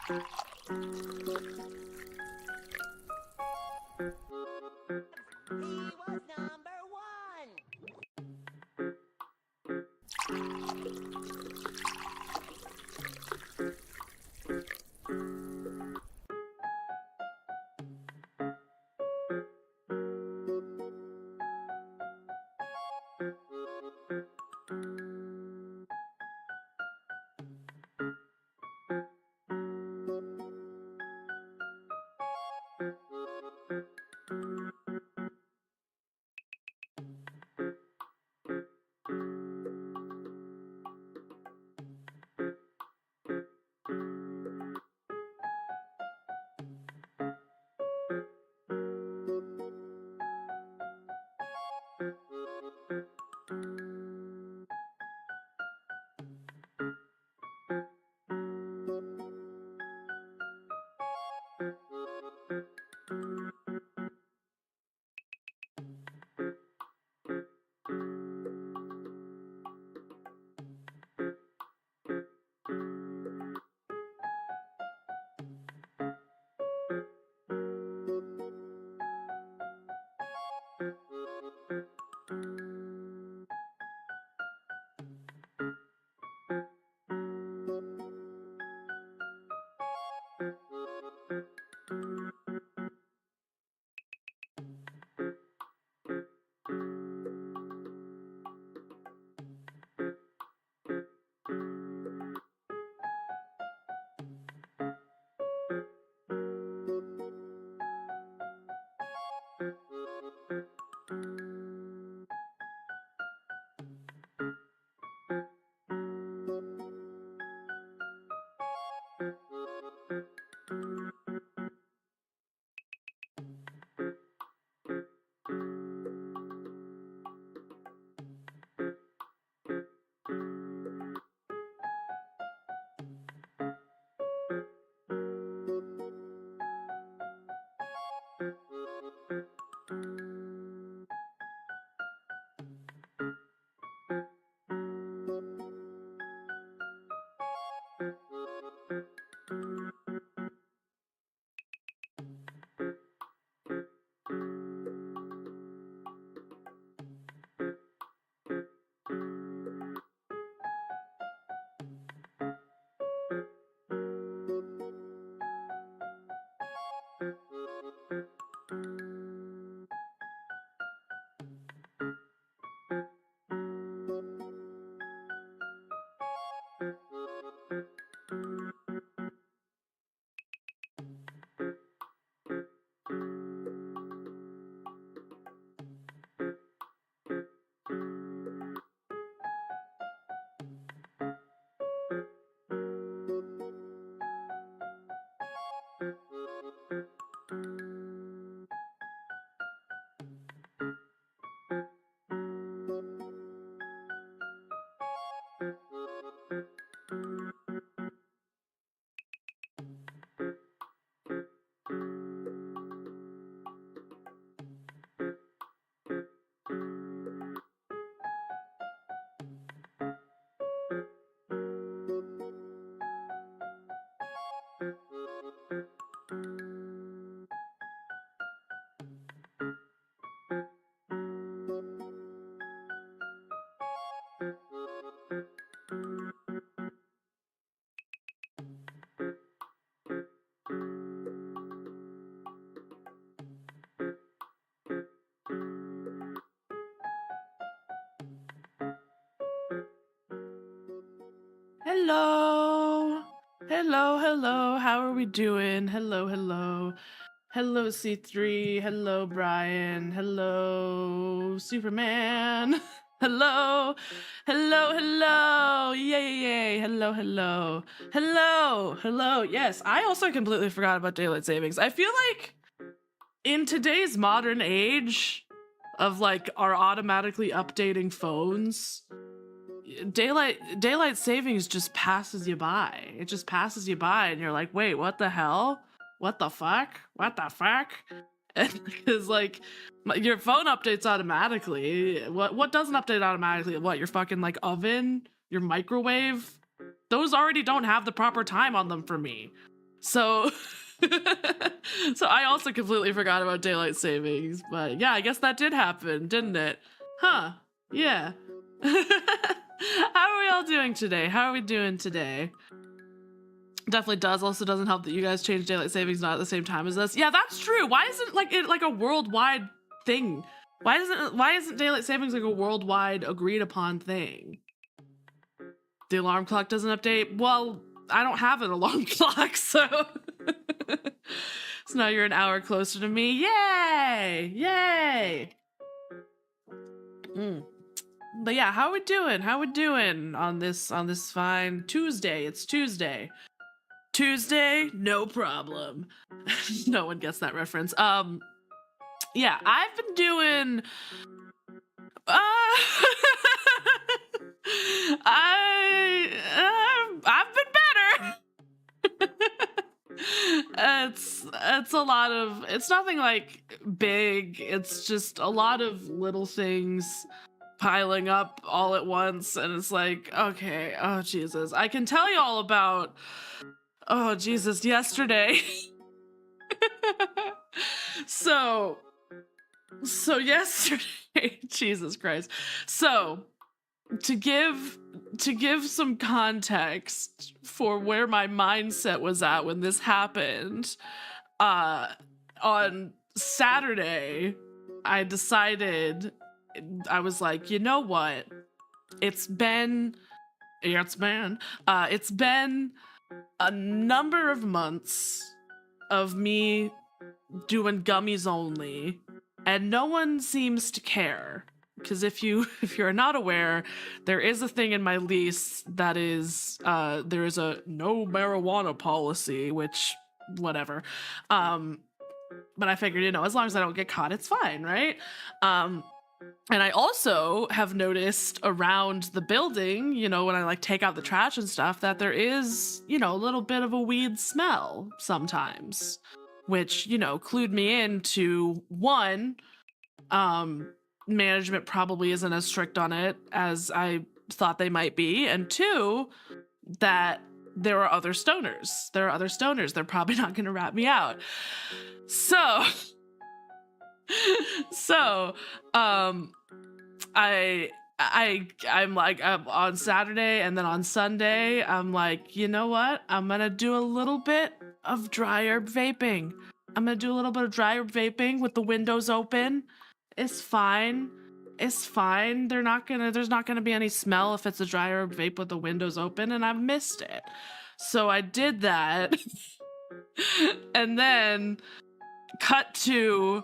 was number one. Hello. Hello, hello. How are we doing? Hello, hello. Hello, C3. Hello, Brian. Hello, Superman. Hello. Hello, hello. Yay, yay. Hello, hello. Hello. Hello. Yes, I also completely forgot about daylight savings. I feel like in today's modern age of like our automatically updating phones, daylight savings just passes you by. It just passes you by, and you're like, wait, what the hell? What the fuck? What the fuck? And because like your phone updates automatically. What doesn't update automatically? What, your fucking like oven, your microwave? Those already don't have the proper time on them for me. So, so I also completely forgot about daylight savings. But yeah, I guess that did happen, didn't it? Huh? Yeah. How are we all doing today? How are we doing today? Definitely does. Also doesn't help that you guys changed daylight savings not at the same time as us. Yeah, that's true. Why isn't it like a worldwide thing? Why isn't daylight savings like a worldwide agreed upon thing? The alarm clock doesn't update. Well, I don't have an alarm clock, so so now you're an hour closer to me. Yay! Yay! But yeah, how we doing? How we doing on this fine Tuesday? It's Tuesday. Tuesday, no problem. No one gets that reference. Yeah, I've been doing I've been better. It's a lot of, it's nothing like big, it's just a lot of little things piling up all at once, and it's like, okay, oh Jesus, I can tell you all about, oh Jesus, yesterday. so yesterday, Jesus Christ. So to give some context for where my mindset was at when this happened, on Saturday, I decided, I was like, you know what? It's been a number of months of me doing gummies only, and no one seems to care. Because if you're not aware, there is a thing in my lease that is there is a no marijuana policy, which whatever. But I figured, as long as I don't get caught, it's fine, right? And I also have noticed around the building, when I like take out the trash and stuff, that there is, a little bit of a weed smell sometimes, which, clued me into one, management probably isn't as strict on it as I thought they might be, and two, that there are other stoners. They're probably not going to rat me out. So I'm like, on Saturday and then on Sunday, I'm like, you know what? I'm going to do a little bit of dry herb vaping. With the windows open. It's fine. There's not gonna be any smell if it's a dry herb vape with the windows open, and I missed it. So I did that. And then cut to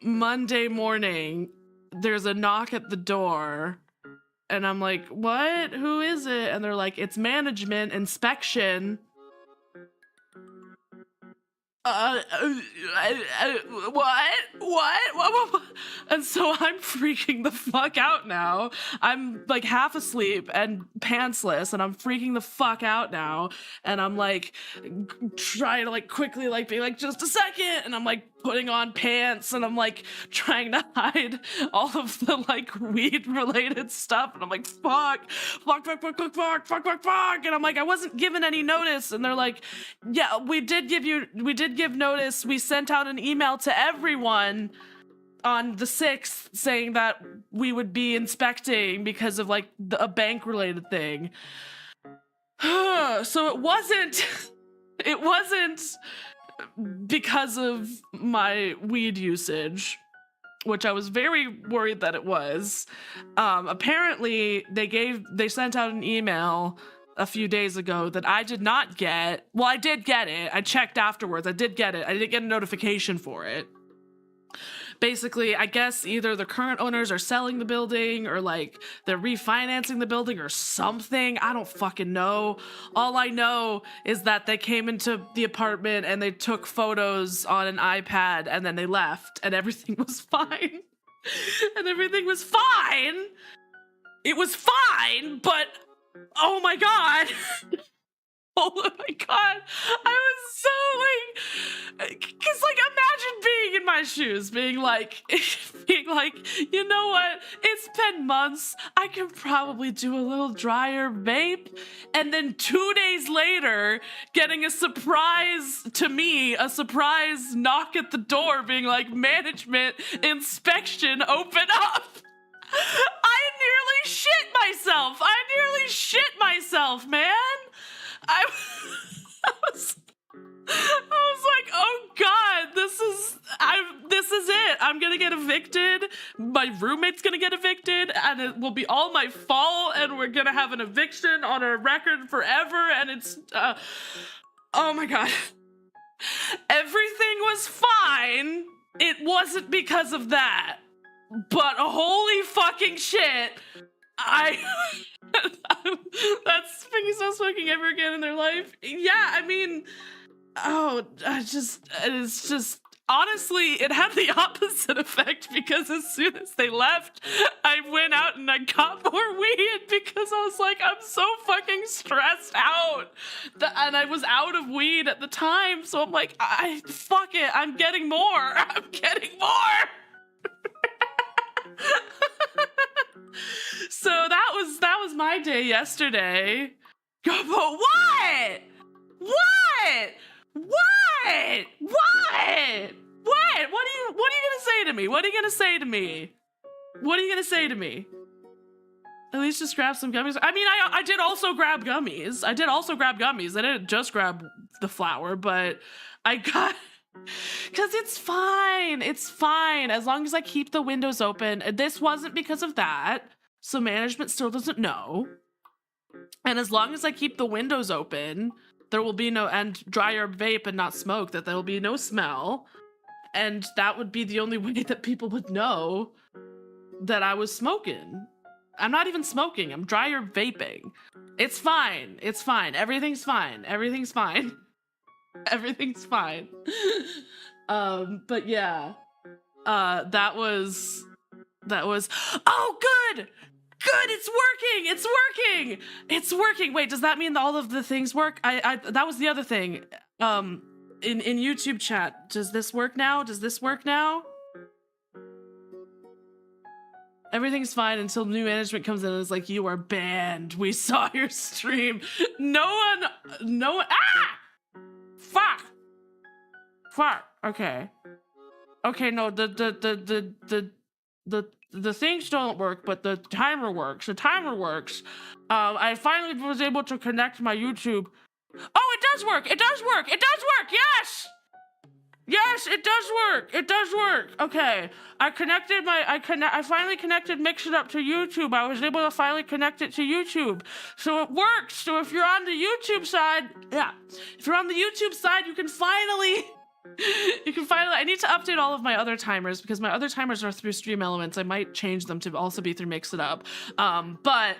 Monday morning, there's a knock at the door, and I'm like, what? Who is it? And they're like, it's management inspection. What? And so I'm freaking the fuck out now. I'm like half asleep and pantsless, and I'm freaking the fuck out now. And I'm like trying to like quickly like be like, just a second. And I'm like putting on pants, and I'm like trying to hide all of the like weed related stuff. And I'm like, fuck. And I'm like, I wasn't given any notice. And they're like, yeah, we did give notice. We sent out an email to everyone on the 6th saying that we would be inspecting because of like a bank related thing. So it wasn't because of my weed usage, which I was very worried that it was. Apparently they sent out an email a few days ago that I did not get. Well, I did get it. I checked afterwards. I did get it. I didn't get a notification for it. Basically, I guess either the current owners are selling the building, or like they're refinancing the building or something. I don't fucking know. All I know is that they came into the apartment and they took photos on an iPad, and then they left, and everything was fine. It was fine, but oh my god. Oh my god. I was so like, cause like imagine being in my my shoes, being like, you know what? It's been months. I can probably do a little drier vape. And then 2 days later, getting a surprise knock at the door, being like, management inspection, open up. I nearly shit myself, man. I was like, oh God, this is it. I'm gonna get evicted. My roommate's gonna get evicted, and it will be all my fault, and we're gonna have an eviction on our record forever, and it's, oh my God. Everything was fine. It wasn't because of that. But holy fucking shit, that's Pinky's not smoking ever again in their life. Yeah, I mean, it's just, honestly, it had the opposite effect, because as soon as they left, I went out and I got more weed, because I was like, I'm so fucking stressed out. And I was out of weed at the time, so I'm like, fuck it, I'm getting more. So that was my day yesterday. But what? What are you gonna say to me? At least just grab some gummies. I mean, I did also grab gummies. I didn't just grab the flower, but I got, because it's fine. As long as I keep the windows open. This wasn't because of that, so management still doesn't know. And as long as I keep the windows open, there will be no, and dryer vape and not smoke, that there will be no smell. And that would be the only way that people would know that I was smoking. I'm not even smoking, I'm dryer vaping. It's fine. Everything's fine. But yeah, that was, oh, good, it's working. Wait, does that mean all of the things work? That was the other thing. In YouTube chat, does this work now? Everything's fine until new management comes in and is like, you are banned. We saw your stream. No one, Fuck. Okay, no, the things don't work, but the timer works. I finally was able to connect my YouTube. Oh, it does work. Yes, it does work. Okay, I finally connected Mix It Up to YouTube. I was able to finally connect it to YouTube. So it works. So if you're on the YouTube side, you can finally, I need to update all of my other timers, because my other timers are through Stream Elements. I might change them to also be through Mix It Up. But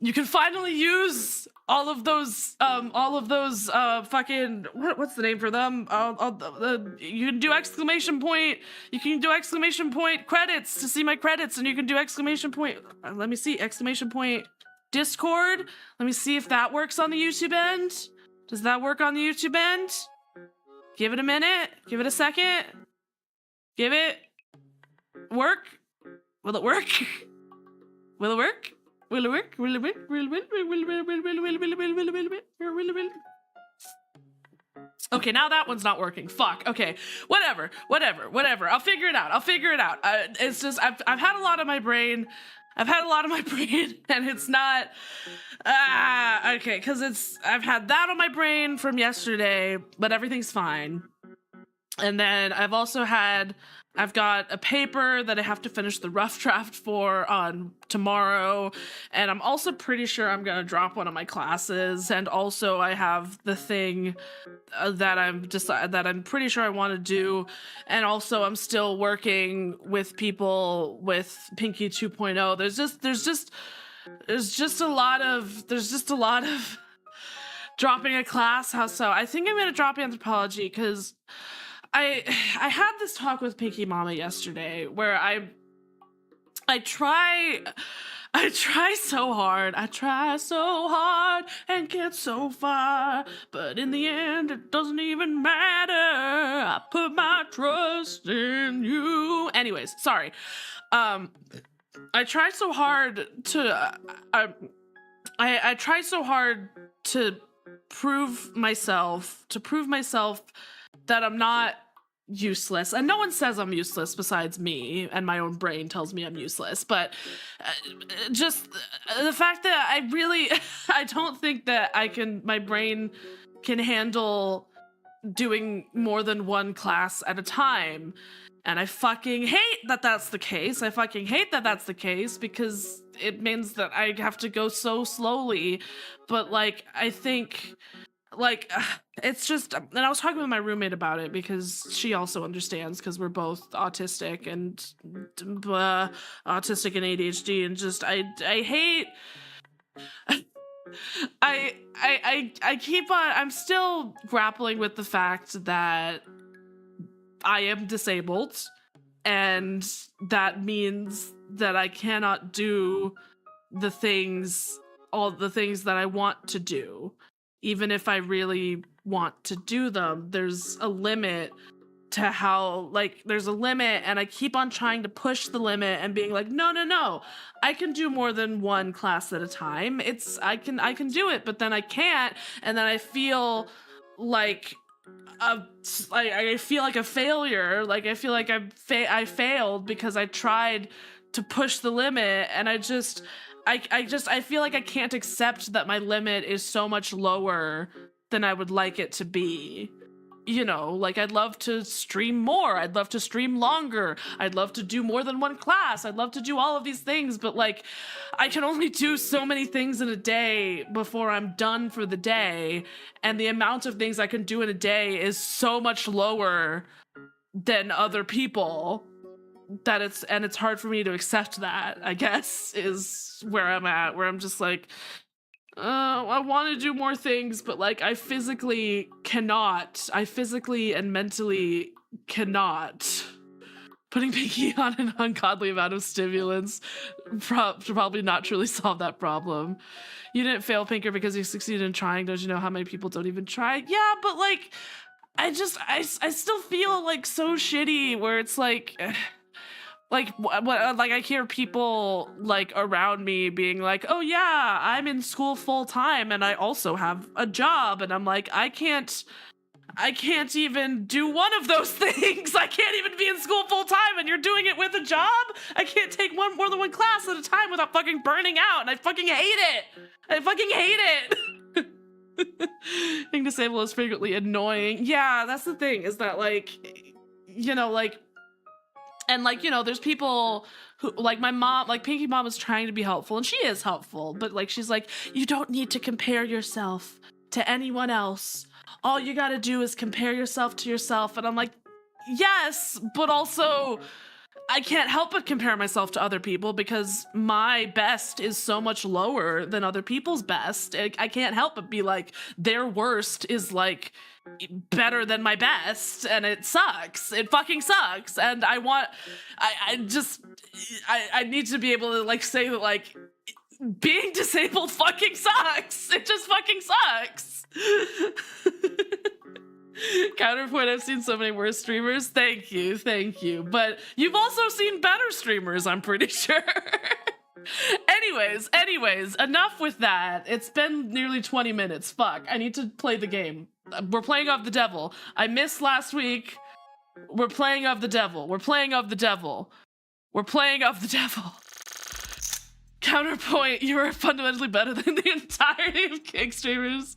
you can finally use all of those fucking, what's the name for them? You can do exclamation point credits to see my credits, and you can do exclamation point, let me see, exclamation point Discord. Let me see if that works on the YouTube end. Does that work on the YouTube end? Give it a minute. Give it a second. Give it work. Will it work? Okay, now that one's not working. Fuck. Okay, whatever. I'll figure it out. It's just I've had a lot on my brain. And it's not. Okay, because I've had that on my brain from yesterday, but everything's fine. And then I've got a paper that I have to finish the rough draft for on tomorrow, and I'm also pretty sure I'm gonna drop one of my classes, and also I have the thing that I'm pretty sure I want to do, and also I'm still working with people with Pinky 2.0. There's just a lot of dropping a class. So I think I'm gonna drop anthropology, because I had this talk with Pinky Mama yesterday where I I try so hard and get so far, but in the end it doesn't even matter. I put my trust in you. Anyways, sorry. I try so hard to I try so hard to prove myself that I'm not useless. And no one says I'm useless besides me, and my own brain tells me I'm useless. But just the fact that I don't think that my brain can handle doing more than one class at a time. And I fucking hate that that's the case. I fucking hate that that's the case because it means that I have to go so slowly. But like, I think like it's just, and I was talking with my roommate about it because she also understands because we're both autistic and ADHD, and just I hate I keep on, I'm still grappling with the fact that I am disabled, and that means that I cannot do all the things that I want to do. Even if I really want to do them, there's a limit to how, like, there's a limit, and I keep on trying to push the limit and being like, no, I can do more than one class at a time. I can do it, but then I can't, and then I feel like I feel like a failure. Like I feel like I failed because I tried to push the limit, and I feel like I can't accept that my limit is so much lower than I would like it to be. You know, like I'd love to stream more. I'd love to stream longer. I'd love to do more than one class. I'd love to do all of these things, but like I can only do so many things in a day before I'm done for the day. And the amount of things I can do in a day is so much lower than other people that it's hard for me to accept that, I guess, is where I'm at, where I'm just like, I want to do more things, but like I physically and mentally cannot. Putting Pinky on an ungodly amount of stimulants probably not truly solve that problem. You didn't fail, Pinker, because you succeeded in trying. Don't you know how many people don't even try? Yeah, but like I still feel like so shitty where it's like like I hear people like around me being like, oh yeah, I'm in school full time and I also have a job, and I'm like, I can't even do one of those things. I can't even be in school full time, and you're doing it with a job. I can't take more than one class at a time without fucking burning out, and I fucking hate it. Being disabled is frequently annoying. Yeah, that's the thing, is that like, you know, like, and like, you know, there's people who, like my mom, like Pinky Mom is trying to be helpful, and she is helpful, but like she's like, you don't need to compare yourself to anyone else. All you gotta do is compare yourself to yourself. And I'm like, yes, but also I can't help but compare myself to other people because my best is so much lower than other people's best. I can't help but be like, their worst is like better than my best, and it sucks. It fucking sucks. And I need to be able to like say that like being disabled fucking sucks. It just fucking sucks. Counterpoint, I've seen so many worse streamers. Thank you. But you've also seen better streamers, I'm pretty sure. Anyways, enough with that. It's been nearly 20 minutes. Fuck, I need to play the game. We're playing of the devil. I missed last week. We're playing of the devil. Counterpoint, you are fundamentally better than the entirety of Kick streamers.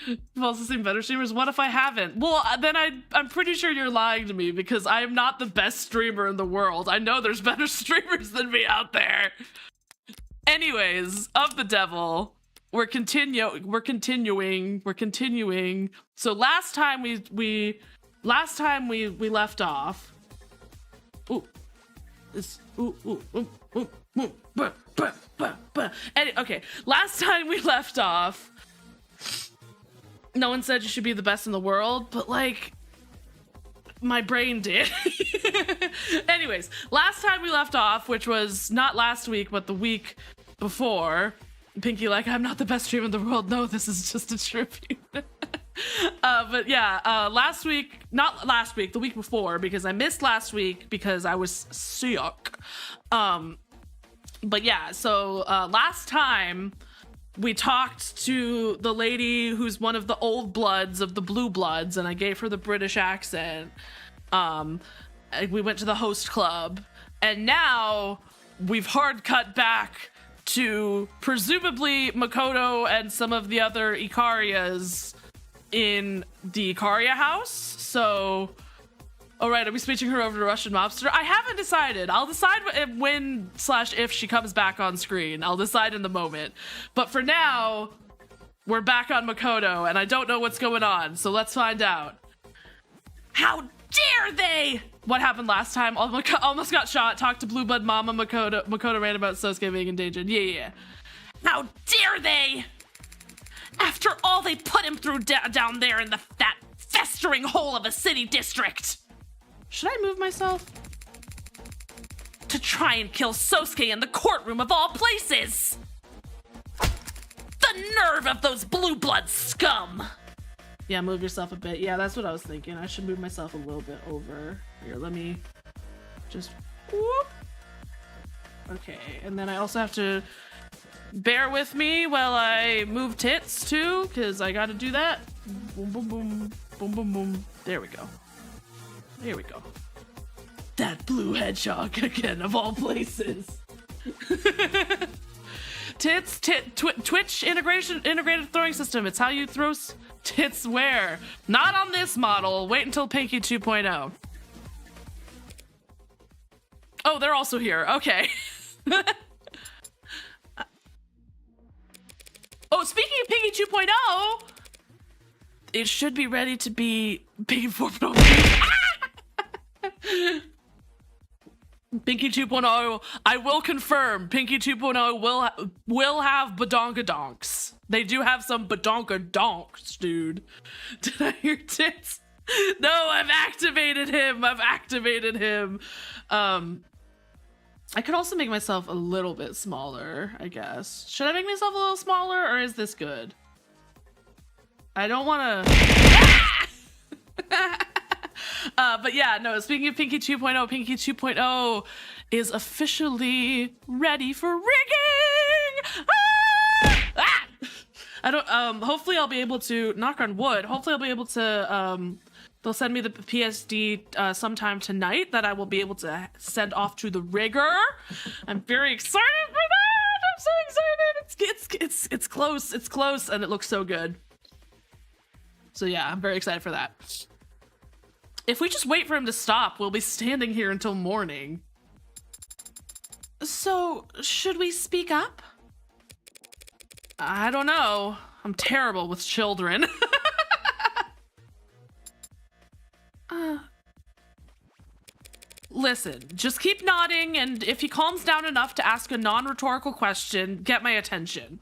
You've also seen better streamers. What if I haven't? Well, then I'm pretty sure you're lying to me because I am not the best streamer in the world. I know there's better streamers than me out there. Anyways, of the devil, we're continuing. So last time we left off. Okay, last time we left off, no one said you should be the best in the world, but like my brain did. Anyways, last time we left off, which was not last week, but the week before, Pinky like, I'm not the best streamer in the world. No, this is just a tribute. But yeah, not last week, the week before, because I missed last week because I was sick. But yeah, so last time we talked to the lady who's one of the old bloods of the Blue Bloods, and I gave her the British accent. We went to the host club, and now we've hard cut back to presumably Makoto and some of the other Ikarias in the Ikaria house. So, all right, are we switching her over to Russian Mobster? I haven't decided. I'll decide when/if she comes back on screen. I'll decide in the moment. But for now, we're back on Makoto, and I don't know what's going on, so let's find out. How dare they! What happened last time? Almost got shot. Talked to Blue Blood Mama Makoto. Makoto ran about Sosuke being endangered. Yeah. How dare they! After all they put him through down there in that festering hole of a city district. Should I move myself? To try and kill Sosuke in the courtroom of all places! The nerve of those Blue Blood scum! Yeah, move yourself a bit. Yeah, that's what I was thinking. I should move myself a little bit over. Here, let me just whoop. Okay, and then I also have to bear with me while I move tits too, because I gotta do that. Boom, boom, boom, boom, boom, boom. There we go. There we go. That blue hedgehog again, of all places. Twitch integrated throwing system. It's how you throw tits where. Not on this model. Wait until Pinky 2.0. Oh, they're also here. Okay. Oh, speaking of Pinky 2.0, it should be ready to be Pinky 4.0. Pinky 2.0, I will confirm, Pinky 2.0 will have badonkadonks. They do have some badonkadonks, dude. Did I hear tits? No, I've activated him. I could also make myself a little bit smaller, I guess. Should I make myself a little smaller, or is this good? I don't want to... but yeah, no, speaking of Pinky 2.0, Pinky 2.0 is officially ready for rigging! I don't, hopefully I'll be able to, knock on wood, hopefully I'll be able to, they'll send me the PSD sometime tonight that I will be able to send off to the rigger. I'm very excited for that! I'm so excited! It's close, and it looks so good. So yeah, I'm very excited for that. If we just wait for him to stop, we'll be standing here until morning. So, should we speak up? I don't know. I'm terrible with children. Listen, just keep nodding, and if he calms down enough to ask a non-rhetorical question, get my attention.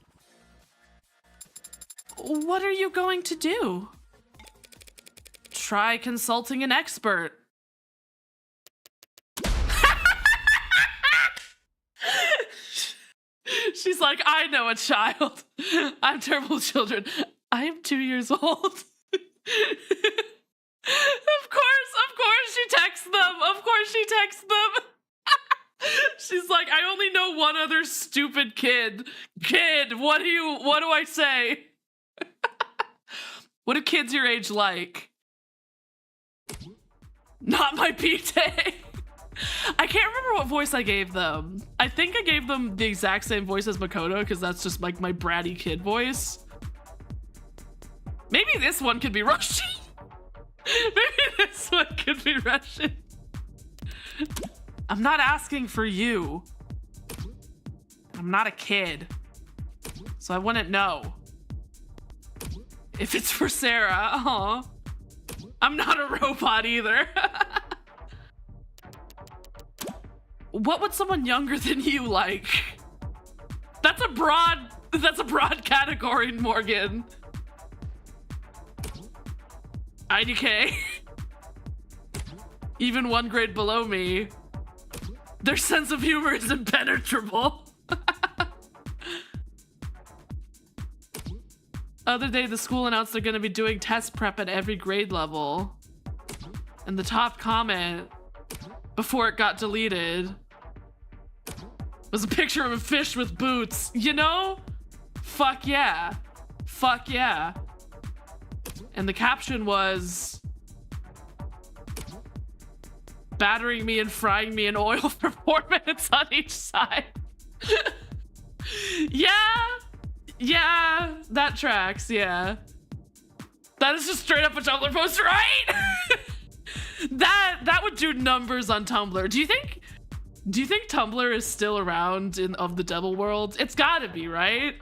What are you going to do? Try consulting an expert. She's like, I know a child. I'm terrible with children. I am 2 years old. Of course she texts them. She's like, I only know one other stupid kid. What do I say? What do kids your age like? Not my P-Tay. I can't remember what voice I gave them. I think I gave them the exact same voice as Makoto, because that's just like my bratty kid voice. Maybe this one could be Russian. I'm not asking for you. I'm not a kid. So I wouldn't know. If it's for Sarah, aw. I'm not a robot either. What would someone younger than you like? That's a broad category, Morgan. IDK. even one grade below me, their sense of humor is impenetrable. Other day, the school announced they're going to be doing test prep at every grade level. And the top comment, before it got deleted, was a picture of a fish with boots. You know? Fuck yeah. Fuck yeah. And the caption was, battering me and frying me in oil for 4 minutes on each side. Yeah, that tracks, yeah. That is just straight up a Tumblr post, right? that would do numbers on Tumblr. Do you think Tumblr is still around in Of the Devil world? It's gotta be, right?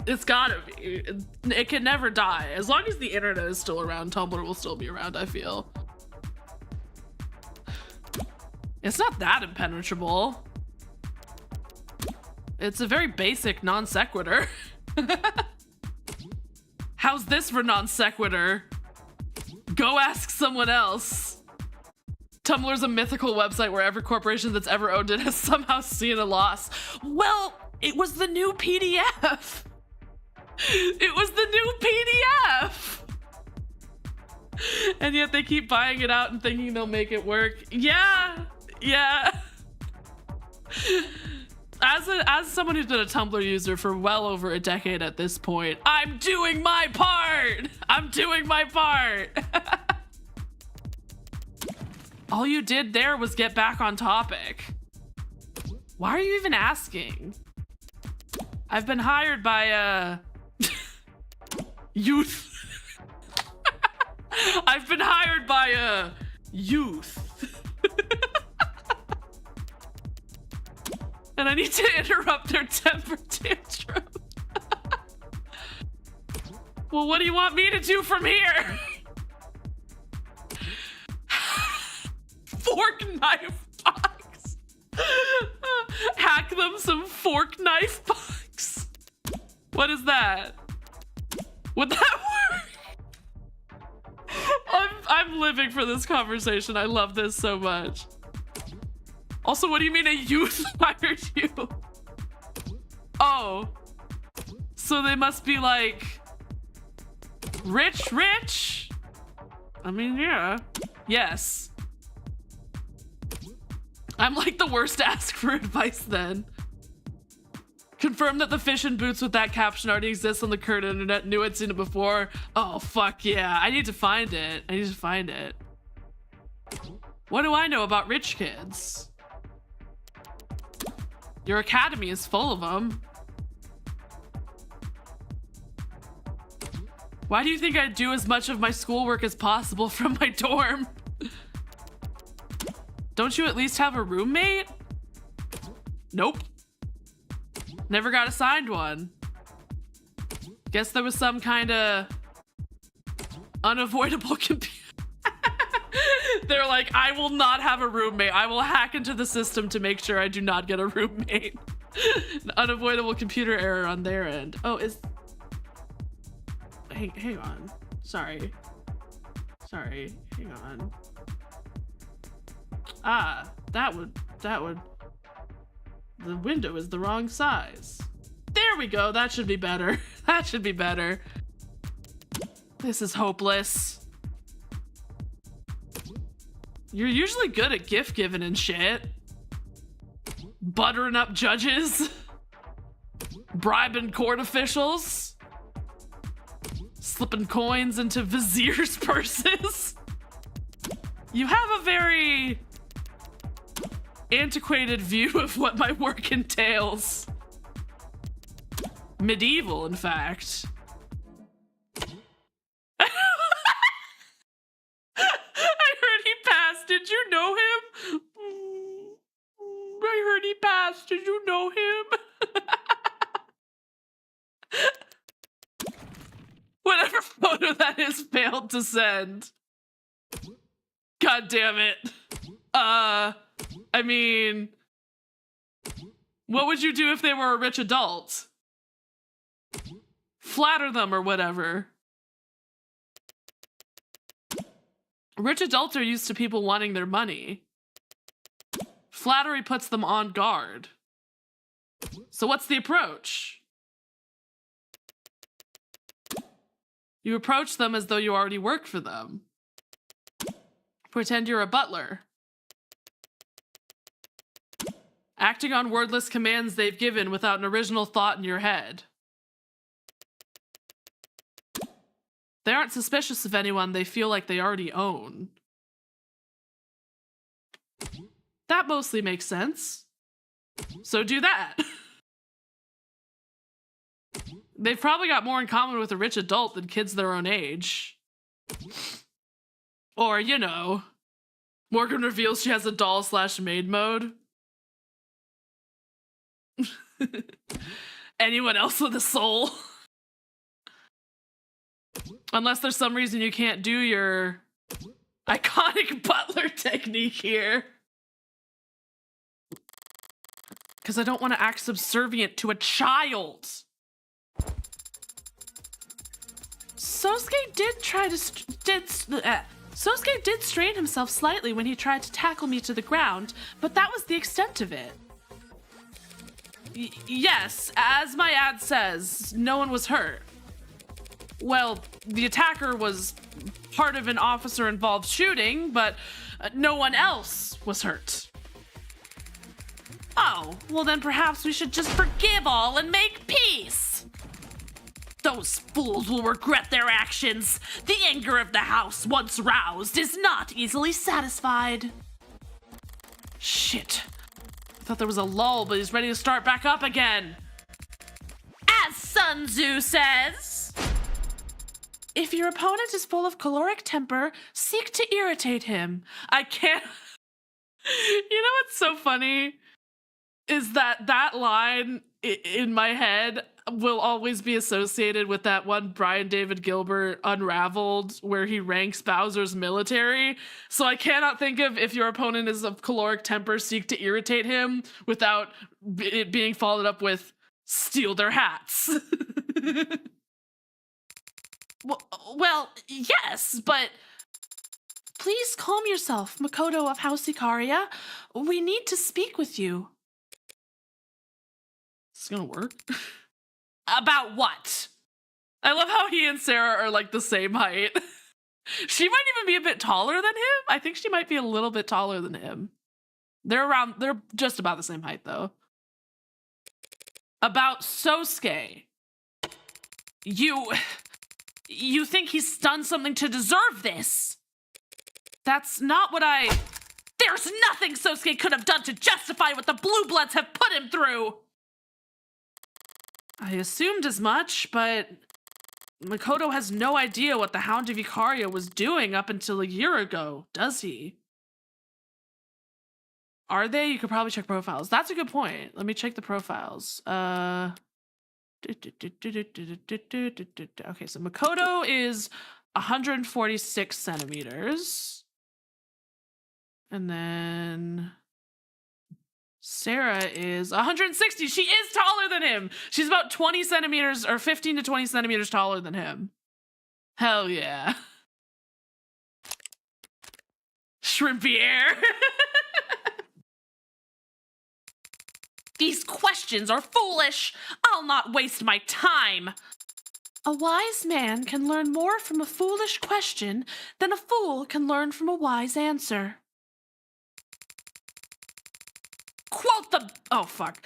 It's gotta be. It can never die. As long as the internet is still around, Tumblr will still be around, I feel. It's not that impenetrable. It's a very basic non sequitur. How's this for non sequitur? Go ask someone else. Tumblr's a mythical website where every corporation that's ever owned it has somehow seen a loss. Well, it was the new PDF. It was the new PDF. And yet they keep buying it out and thinking they'll make it work. Yeah. As someone who's been a Tumblr user for well over a decade at this point, I'm doing my part. All you did there was get back on topic. Why are you even asking? I've been hired by youth. I've been hired by youth. And I need to interrupt their temper tantrum. Well, what do you want me to do from here? Fork knife box. Hack them some fork knife box. What is that? Would that work? I'm living for this conversation. I love this so much. Also, what do you mean a youth hired you? Oh. So they must be like rich? I mean, yeah. Yes. I'm like the worst to ask for advice then. Confirm that the fish in boots with that caption already exists on the current internet. Knew I'd seen it before. Oh, fuck yeah. I need to find it. What do I know about rich kids? Your academy is full of them. Why do you think I do as much of my schoolwork as possible from my dorm? Don't you at least have a roommate? Nope. Never got assigned one. Guess there was some kind of unavoidable computer. They're like, I will not have a roommate. I will hack into the system to make sure I do not get a roommate. An unavoidable computer error on their end. Oh, hang on. Sorry, hang on. Ah, that would, the window is the wrong size. There we go, that should be better. This is hopeless. You're usually good at gift giving and shit. Buttering up judges. Bribing court officials. Slipping coins into viziers' purses. You have a very antiquated view of what my work entails. Medieval, in fact. Did you know him? I heard he passed. Did you know him? Whatever photo that is failed to send. God damn it. I mean, what would you do if they were a rich adult? Flatter them or whatever. Rich adults are used to people wanting their money. Flattery puts them on guard. So what's the approach? You approach them as though you already work for them. Pretend you're a butler. Acting on wordless commands they've given without an original thought in your head. They aren't suspicious of anyone they feel like they already own. That mostly makes sense. So do that. They've probably got more in common with a rich adult than kids their own age. Or, you know, Morgan reveals she has a doll/maid mode. Anyone else with a soul? Unless there's some reason you can't do your iconic butler technique here. Because I don't want to act subservient to a child. Sosuke did strain himself slightly when he tried to tackle me to the ground, but that was the extent of it. Yes, as my ad says, no one was hurt. Well, the attacker was part of an officer-involved shooting, but no one else was hurt. Oh, well then perhaps we should just forgive all and make peace. Those fools will regret their actions. The anger of the house, once roused, is not easily satisfied. Shit. I thought there was a lull, but he's ready to start back up again. As Sun Tzu says, if your opponent is full of caloric temper, seek to irritate him. I can't... You know what's so funny? Is that line in my head will always be associated with that one Brian David Gilbert Unraveled where he ranks Bowser's military. So I cannot think of if your opponent is of caloric temper, seek to irritate him without it being followed up with steal their hats. Well, yes, but please calm yourself, Makoto of House Ikaria. We need to speak with you. It's gonna work. About what? I love how he and Sarah are like the same height. She might even be a bit taller than him. I think she might be a little bit taller than him. They're just about the same height though. About Sosuke. You think he's done something to deserve this? That's not what There's nothing Sosuke could have done to justify what the Blue Bloods have put him through! I assumed as much, but Makoto has no idea what the Hound of Ikaria was doing up until a year ago, does he? Are they? You could probably check profiles. That's a good point. Let me check the profiles. Okay, so Makoto is 146 centimeters. And then Sarah is 160. She is taller than him. She's about 20 centimeters or 15 to 20 centimeters taller than him. Hell yeah. Shrimpy air. These questions are foolish. I'll not waste my time. A wise man can learn more from a foolish question than a fool can learn from a wise answer. Quote the... Oh, fuck.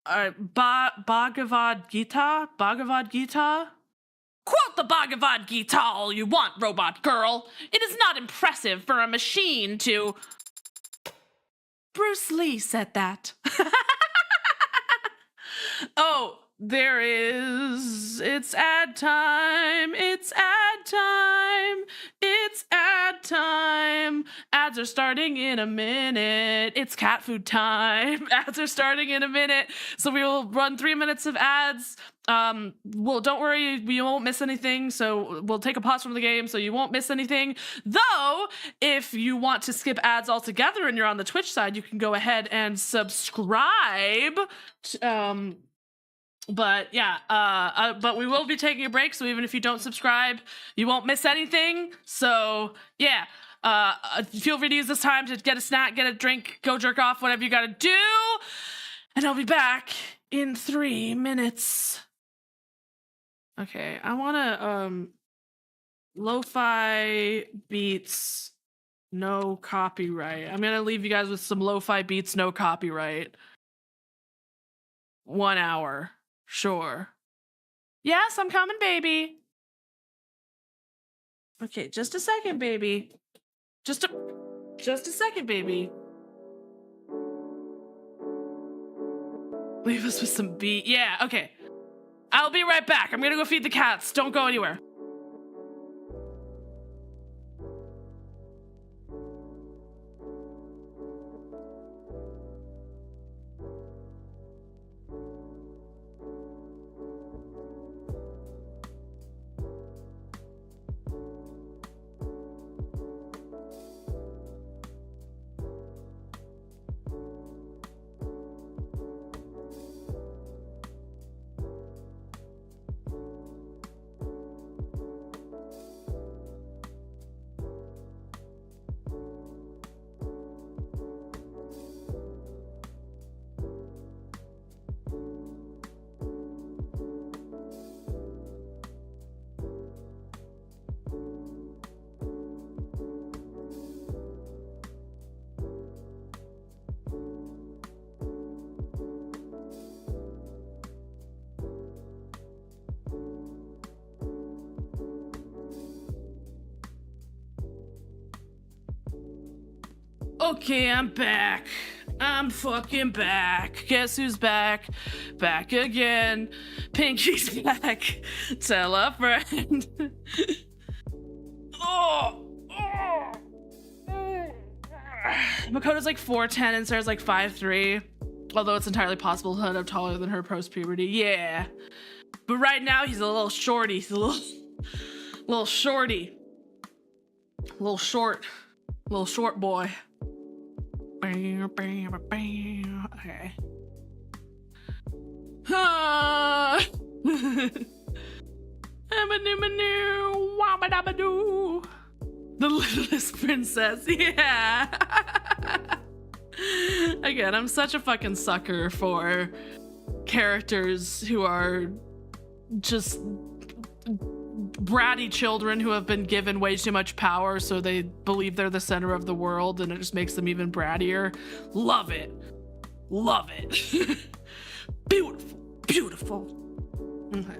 Bhagavad Gita? Bhagavad Gita? Quote the Bhagavad Gita all you want, robot girl. It is not impressive for a machine to... Bruce Lee said that. Oh, there is... It's ad time. It's ad time. It's ad time. Ads are starting in a minute. It's cat food time. Ads are starting in a minute. So we will run 3 minutes of ads. Well, don't worry, you won't miss anything. So we'll take a pause from the game so you won't miss anything. Though, if you want to skip ads altogether and you're on the Twitch side, you can go ahead and subscribe. But yeah, but we will be taking a break. So even if you don't subscribe, you won't miss anything. So yeah. Feel free to use this time to get a snack, get a drink, go jerk off, whatever you gotta do. And I'll be back in 3 minutes. Okay, I wanna, lo-fi beats, no copyright. I'm gonna leave you guys with some lo-fi beats, no copyright. 1 hour. Sure. Yes, I'm coming, baby. Okay, just a second, baby. Just a second, baby. Leave us with some beat. Yeah, okay. I'll be right back. I'm gonna go feed the cats. Don't go anywhere. Okay, I'm back. I'm fucking back. Guess who's back? Back again. Pinky's back. Tell a friend. Makoto's like 4'10 and Sarah's like 5'3. Although it's entirely possible to end up taller than her post-puberty. Yeah. But right now he's a little shorty. He's a little shorty. Little short boy. Okay. The littlest princess. Yeah. Again, I'm such a fucking sucker for characters who are just bratty children who have been given way too much power, so they believe they're the center of the world, and it just makes them even brattier. Love it. Love it. Beautiful. Beautiful. Okay.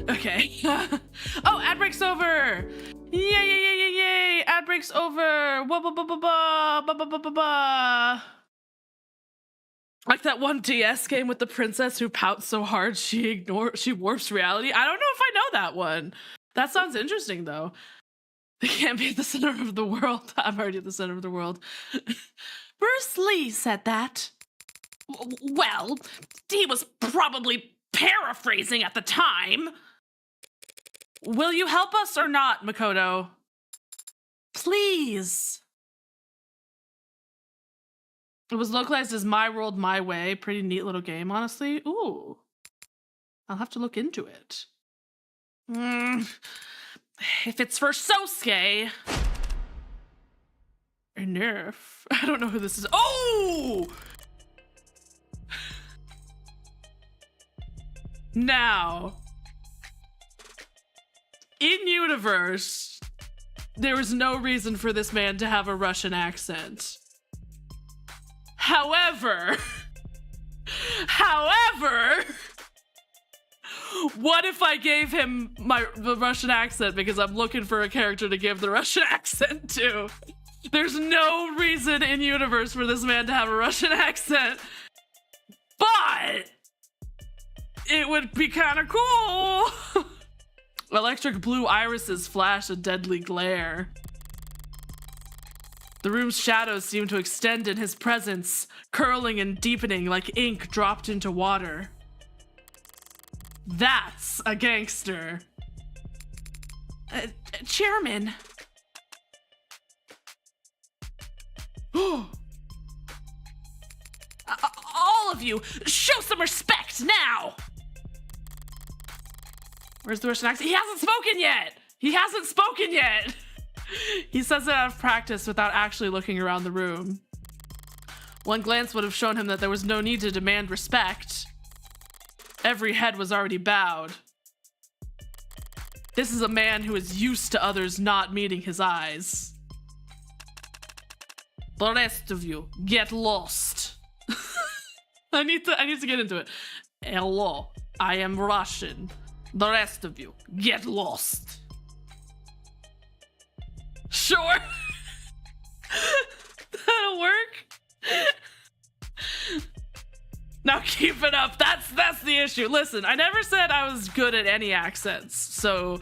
Okay. Oh, ad break's over. Yay. Ad break's over. Like that one DS game with the princess who pouts so hard she warps reality. I don't know if I know that one. That sounds interesting though. They can't be at the center of the world. I'm already at the center of the world. Bruce Lee said that. Well, he was probably paraphrasing at the time. Will you help us or not, Makoto? Please. It was localized as My World, My Way. Pretty neat little game, honestly. Ooh. I'll have to look into it. If it's for Sosuke. Or Nerf. I don't know who this is. Oh! Now, in universe, there was no reason for this man to have a Russian accent. However, what if I gave him the Russian accent because I'm looking for a character to give the Russian accent to? There's no reason in universe for this man to have a Russian accent, but it would be kind of cool. Electric blue irises flash a deadly glare. The room's shadows seem to extend in his presence, curling and deepening like ink dropped into water. That's a gangster. Chairman. All of you, show some respect now! Where's the Russian accent? He hasn't spoken yet! He hasn't spoken yet! He says it out of practice without actually looking around the room. One glance would have shown him that there was no need to demand respect. Every head was already bowed. This is a man who is used to others not meeting his eyes. The rest of you, get lost. I need to get into it. Hello, I am Russian. The rest of you, get lost. Sure. That'll work. Now keep it up. That's the issue. Listen, I never said I was good at any accents, so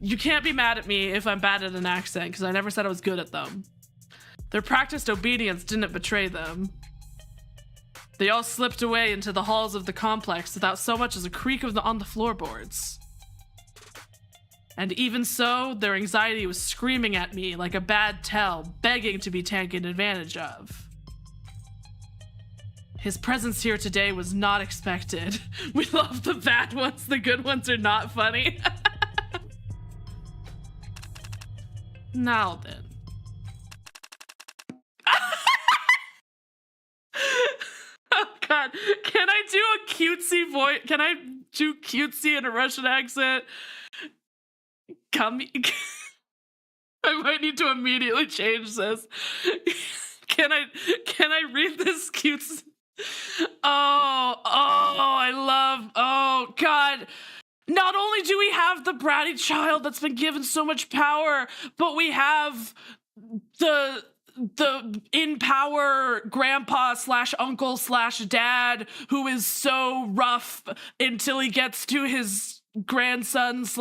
you can't be mad at me if I'm bad at an accent, because I never said I was good at them. Their practiced obedience didn't betray them. They all slipped away into the halls of the complex without so much as a creak on the floorboards. And even so, their anxiety was screaming at me like a bad tell, begging to be taken advantage of. His presence here today was not expected. We love the bad ones, the good ones are not funny. Now then. Oh God, can I do a cutesy voice? Can I do cutesy in a Russian accent? Come. I might need to immediately change this. Can I read this cutesy? Oh God. Not only do we have the bratty child that's been given so much power, but we have the in power grandpa / uncle / dad who is so rough until he gets to his grandson /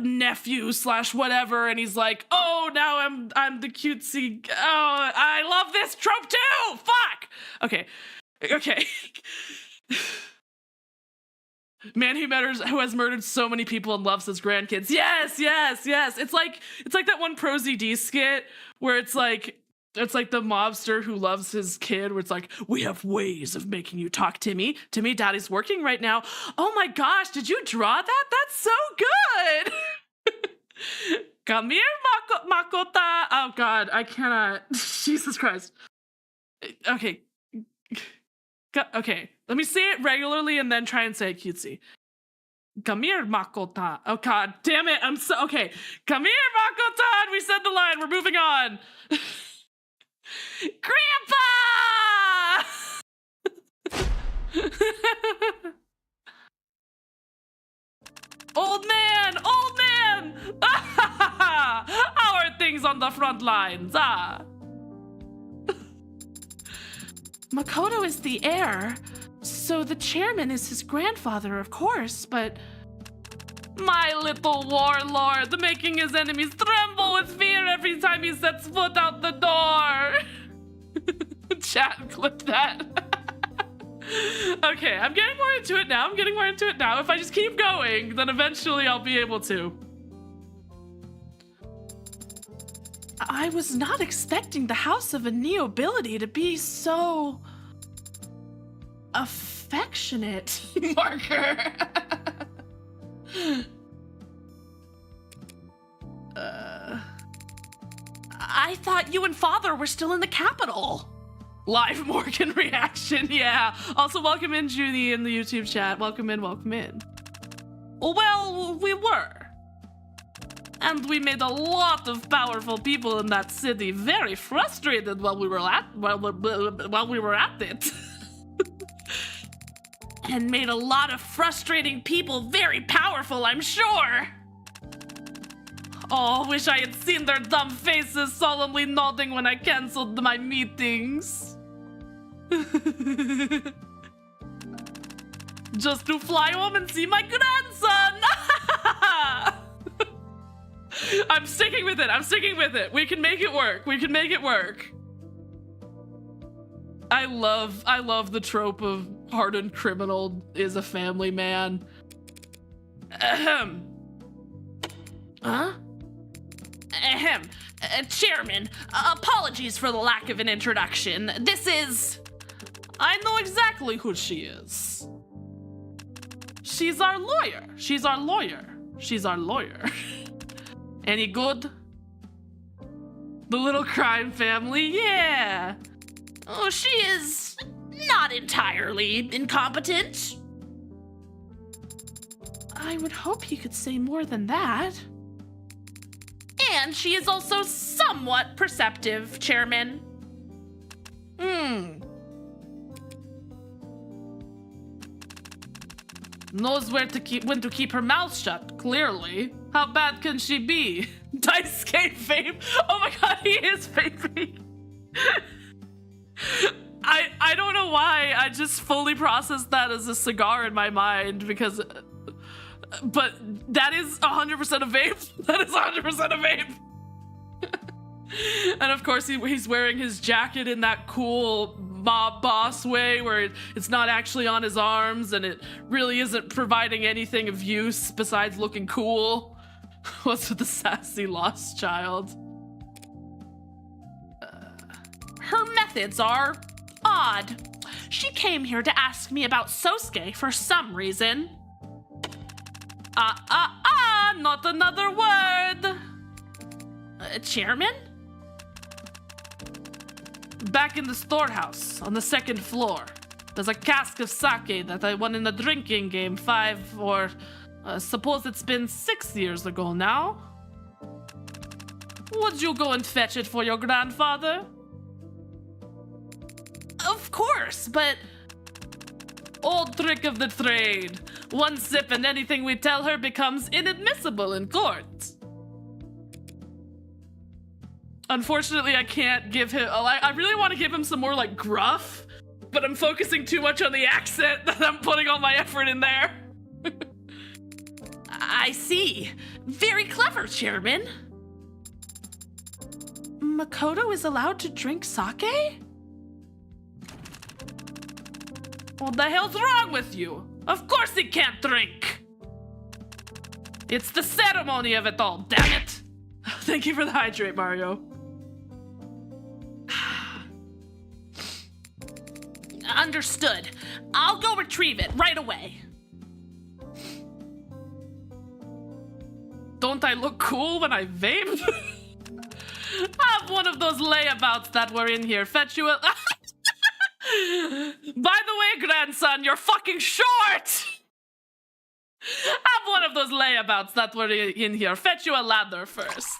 nephew / whatever, and he's like, oh, now I'm the cutesy. Oh, I love this trope too. Fuck. Okay. Man who has murdered so many people and loves his grandkids. Yes. It's like that one Pro ZD skit where it's like the mobster who loves his kid, where it's like, we have ways of making you talk, Timmy. Timmy, Daddy's working right now. Oh my gosh, did you draw that? That's so good. Come here, Makota. Oh God, I cannot. Jesus Christ. Okay. Okay, let me say it regularly and then try and say it cutesy. Come here, Makota. Oh God, damn it, I'm so, okay. Come here, Makota, we said the line, we're moving on. Grandpa! Old man! How are things on the front lines, Makoto is the heir, so the chairman is his grandfather, of course, but... My little warlord, making his enemies tremble with fear every time he sets foot out the door. Chat, clip that. Okay, I'm getting more into it now. If I just keep going, then eventually I'll be able to. I was not expecting the house of a nobility to be so affectionate. Marker. I thought you and father were still in the capital. Live Morgan reaction, yeah. Also, welcome in, Judy, in the YouTube chat. Welcome in. Well, we were. And we made a lot of powerful people in that city very frustrated while we were at it. And made a lot of frustrating people very powerful, I'm sure. Oh, wish I had seen their dumb faces solemnly nodding when I canceled my meetings. Just to fly home and see my grandson. I'm sticking with it. We can make it work. I love the trope of hardened criminal is a family man. Ahem. Huh? Ahem. Chairman, apologies for the lack of an introduction. This is... I know exactly who she is. she's our lawyer. She's our lawyer. She's our lawyer. Any good? The little crime family, yeah. Oh, she is not entirely incompetent. I would hope you could say more than that. And she is also somewhat perceptive, Chairman. Knows when to keep her mouth shut, clearly. How bad can she be? Daisuke vape? Oh my god, he is vaping. I don't know why, I just fully processed that as a cigar in my mind because... But that is 100% a vape. That is 100% a vape. And of course he's wearing his jacket in that cool mob boss way where it's not actually on his arms and it really isn't providing anything of use besides looking cool. What's with the sassy lost child? Her methods are odd. She came here to ask me about Sosuke for some reason. Not another word. Chairman? Back in the storehouse on the second floor. There's a cask of sake that I won in a drinking game 5 or suppose it's been 6 years ago now. Would you go and fetch it for your grandfather? Of course, but... Old trick of the trade. One sip and anything we tell her becomes inadmissible in court. Unfortunately, I can't give him... I really want to give him some more, like, gruff, but I'm focusing too much on the accent that I'm putting all my effort in there. I see. Very clever, Chairman. Makoto is allowed to drink sake? What the hell's wrong with you? Of course he can't drink! It's the ceremony of it all, damn it! Thank you for the hydrate, Mario. Understood. I'll go retrieve it right away. Don't I look cool when I vape? Have one of those layabouts that were in here fetch you a... By the way, grandson, you're fucking short! Have one of those layabouts that were in here fetch you a ladder first.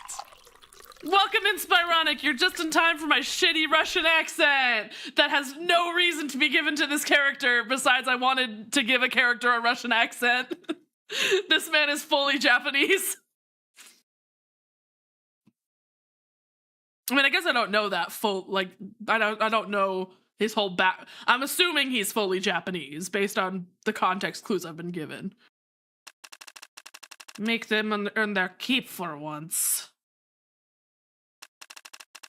Welcome in, Spironic. You're just in time for my shitty Russian accent that has no reason to be given to this character besides I wanted to give a character a Russian accent. This man is fully Japanese. I mean, I guess I don't know that full, like, I don't know his whole back. I'm assuming he's fully Japanese based on the context clues I've been given. Make them earn their keep for once.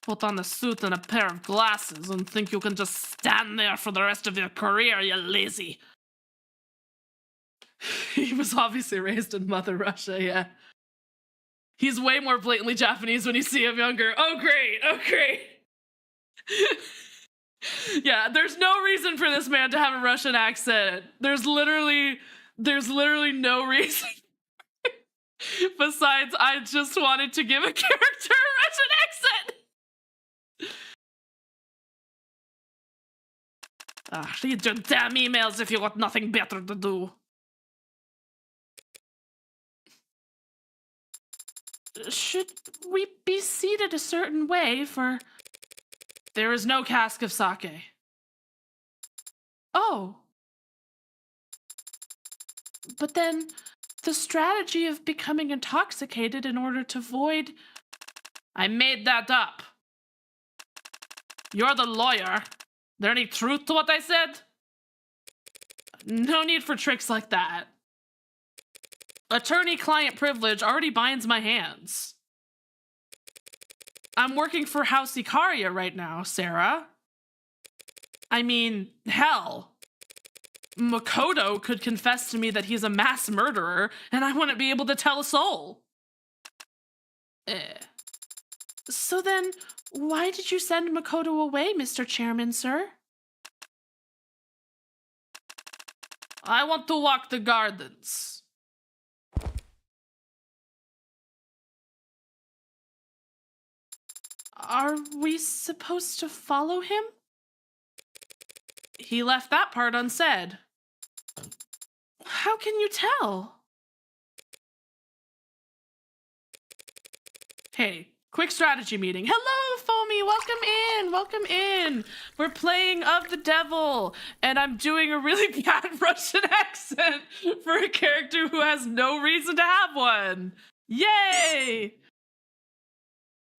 Put on a suit and a pair of glasses and think you can just stand there for the rest of your career, you lazy. He was obviously raised in Mother Russia, yeah. He's way more blatantly Japanese when you see him younger. Oh, great. Oh, great. Yeah, there's no reason for this man to have a Russian accent. There's literally no reason. Besides, I just wanted to give a character a Russian accent. Read your damn emails if you got nothing better to do. Should we be seated a certain way for... There is no cask of sake. Oh. But then, the strategy of becoming intoxicated in order to void... I made that up. You're the lawyer. There any truth to what I said? No need for tricks like that. Attorney-client privilege already binds my hands. I'm working for House Ikaria right now, Sarah. I mean, hell. Makoto could confess to me that he's a mass murderer, and I wouldn't be able to tell a soul. So then, why did you send Makoto away, Mr. Chairman, sir? I want to walk the gardens. Are we supposed to follow him? He left that part unsaid. How can you tell? Hey, quick strategy meeting. Hello, Foamy, welcome in. We're playing Of the Devil, and I'm doing a really bad Russian accent for a character who has no reason to have one. Yay!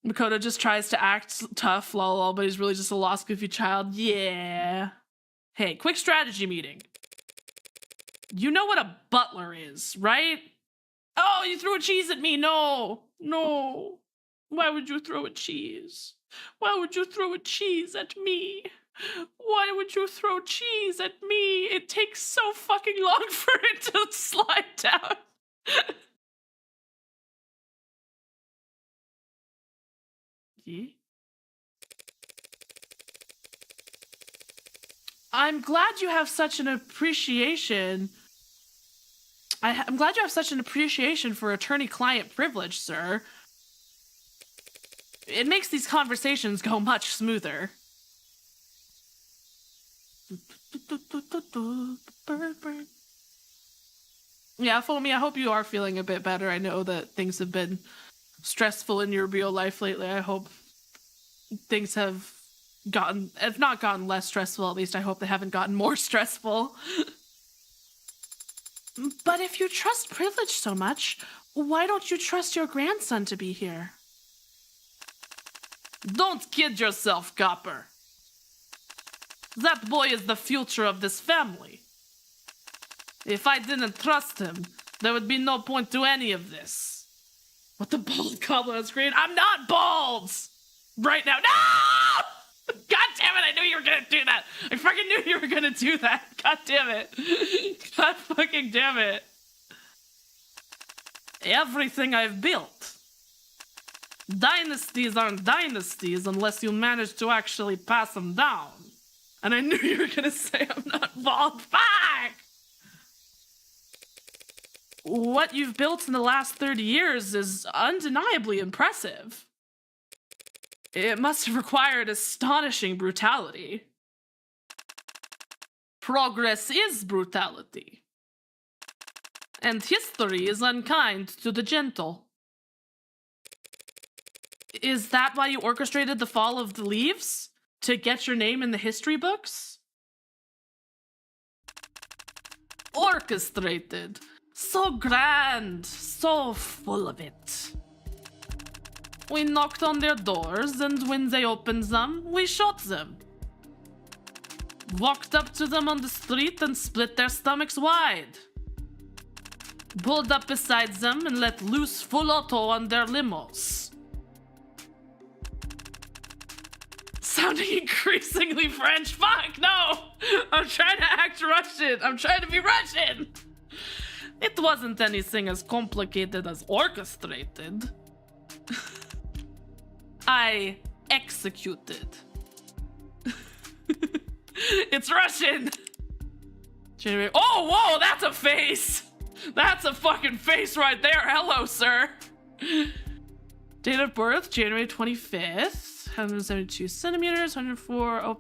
Makoto just tries to act tough, lol, but he's really just a lost, goofy child. Yeah. Hey, quick strategy meeting. You know what a butler is, right? Oh, you threw a cheese at me. No. Why would you throw a cheese? Why would you throw a cheese at me? Why would you throw cheese at me? It takes so fucking long for it to slide down. Yeah. I'm glad you have such an appreciation. I'm glad you have such an appreciation for attorney-client privilege, sir. It makes these conversations go much smoother. Yeah, Foamy, I hope you are feeling a bit better. I know that things have been stressful in your real life lately. I hope things have gotten, if not gotten less stressful, at least I hope they haven't gotten more stressful. But if you trust privilege so much, why don't you trust your grandson to be here? Don't kid yourself, Copper. That boy is the future of this family. If I didn't trust him, there would be no point to any of this. What the bald goblin on screen? I'm not bald! Right now. No! God damn it, I knew you were gonna do that. I fucking knew you were gonna do that. God damn it. God fucking damn it. Everything I've built. Dynasties aren't dynasties unless you manage to actually pass them down. And I knew you were gonna say I'm not bald. Fuck! What you've built in the last 30 years is undeniably impressive. It must have required astonishing brutality. Progress is brutality. And history is unkind to the gentle. Is that why you orchestrated the fall of the leaves? To get your name in the history books? Orchestrated. So grand. So full of it. We knocked on their doors, and when they opened them, we shot them. Walked up to them on the street and split their stomachs wide. Pulled up beside them and let loose full auto on their limos. Sounding increasingly French. Fuck, no! I'm trying to act Russian. I'm trying to be Russian. It wasn't anything as complicated as orchestrated. I executed. It's Russian. January. Oh, whoa, that's a face. That's a fucking face right there. Hello, sir. Date of birth, January 25th. 172 centimeters, 104 O+.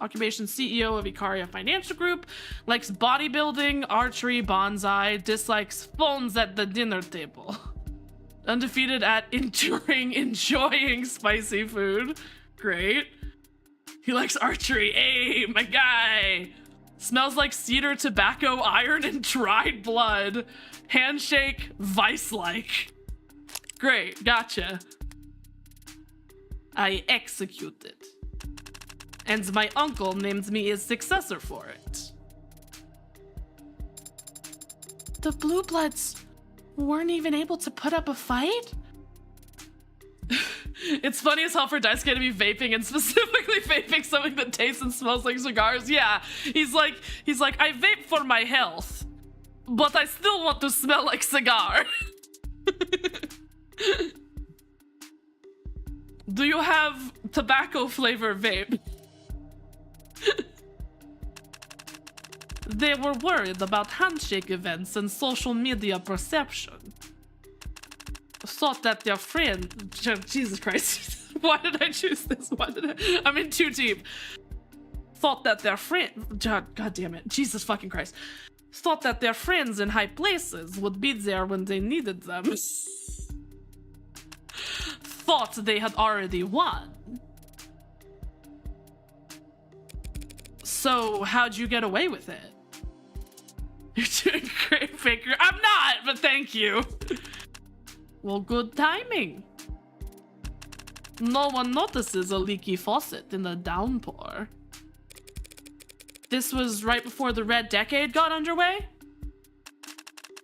Occupation, CEO of Icaria Financial Group. Likes bodybuilding, archery, bonsai. Dislikes phones at the dinner table. Undefeated at enjoying spicy food. Great. He likes archery. Hey, my guy. Smells like cedar, tobacco, iron, and dried blood. Handshake, vice-like. Great, gotcha. I executed. And my uncle named me his successor for it. The Blue Bloods weren't even able to put up a fight? It's funny as hell for Daisuke to be vaping, and specifically vaping something that tastes and smells like cigars. Yeah, he's like, I vape for my health, but I still want to smell like cigar. Do you have tobacco flavor vape? They were worried about handshake events and social media perception. Thought that their friend... Jesus Christ. Why did I choose this? I'm in too deep. Thought that their friend... God damn it. Jesus fucking Christ. Thought that their friends in high places would be there when they needed them. Thought they had already won. So, how'd you get away with it? You're doing great, Faker. I'm not, but thank you. Well, good timing. No one notices a leaky faucet in the downpour. This was right before the Red Decade got underway.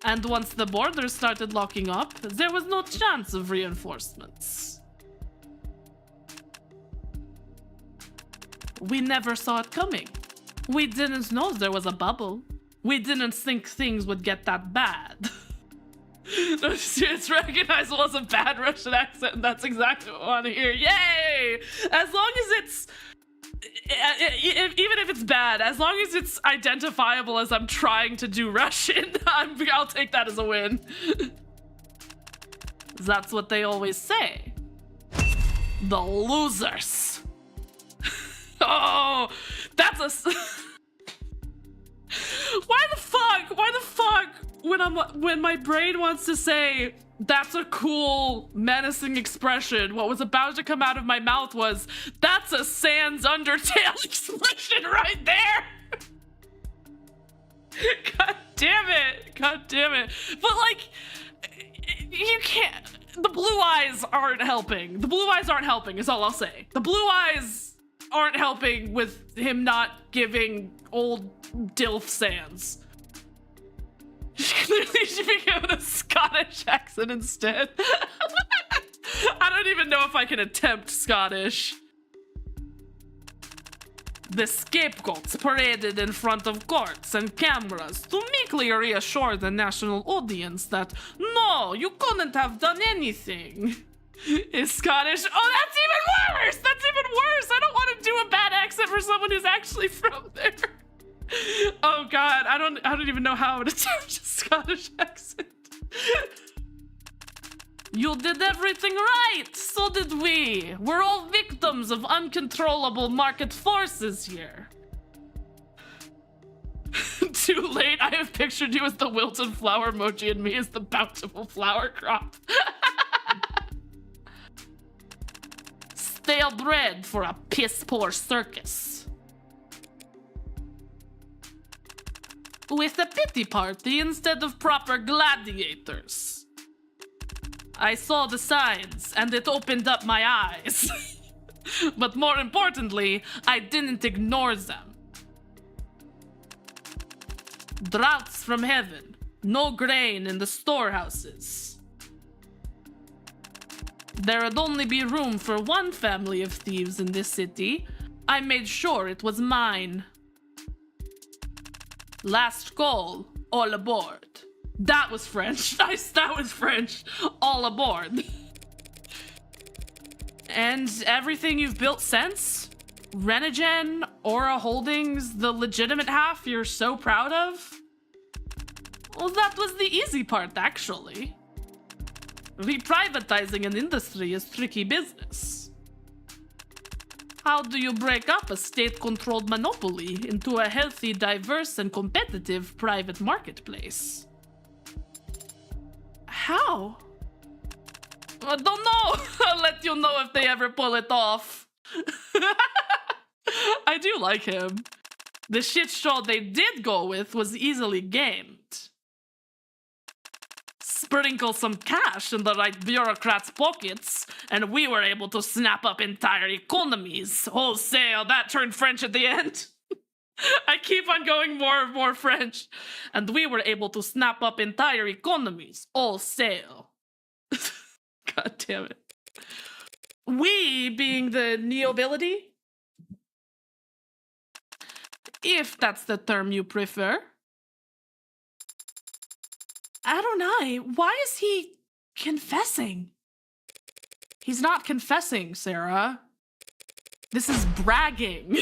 And once the borders started locking up, there was no chance of reinforcements. We never saw it coming. We didn't know there was a bubble. We didn't think things would get that bad. It's recognizable as a bad Russian accent, and that's exactly what I want to hear. Yay! As long as it's... even if it's bad, as long as it's identifiable as I'm trying to do Russian, I'll take that as a win. That's what they always say. The losers. Oh, that's a... Why the fuck? When my brain wants to say that's a cool, menacing expression, what was about to come out of my mouth was that's a Sans Undertale expression right there. God damn it. But like, you can't. The blue eyes aren't helping. The blue eyes aren't helping. Is all I'll say. The blue eyes aren't helping with him not giving old DILF Sans. Clearly she became a Scottish accent instead. I don't even know if I can attempt Scottish. The scapegoats paraded in front of courts and cameras to meekly reassure the national audience that, no, you couldn't have done anything. Is Scottish? Oh, that's even worse! I don't want to do a bad accent for someone who's actually from there. Oh god, I don't even know how I would attempt a Scottish accent. You did everything right! So did we! We're all victims of uncontrollable market forces here. Too late, I have pictured you as the wilted flower emoji and me as the bountiful flower crop. Stale bread for a piss-poor circus. With a pity party instead of proper gladiators. I saw the signs, and it opened up my eyes. But more importantly, I didn't ignore them. Droughts from heaven, no grain in the storehouses. There'd only be room for one family of thieves in this city. I made sure it was mine. Last call, all aboard. That was French. Nice, that was French. All aboard. And everything you've built since? Renogen, Aura Holdings, the legitimate half you're so proud of? Well, that was the easy part, actually. Reprivatizing an industry is tricky business. How do you break up a state-controlled monopoly into a healthy, diverse, and competitive private marketplace? How? I don't know. I'll let you know if they ever pull it off. I do like him. The shit show they did go with was easily gamed. Sprinkle some cash in the right bureaucrats' pockets, and we were able to snap up entire economies. Wholesale, that turned French at the end. I keep on going more and more French. And we were able to snap up entire economies. Wholesale. God damn it. We being the neobility? If that's the term you prefer. Adonai, why is he confessing? He's not confessing, Sarah. This is bragging.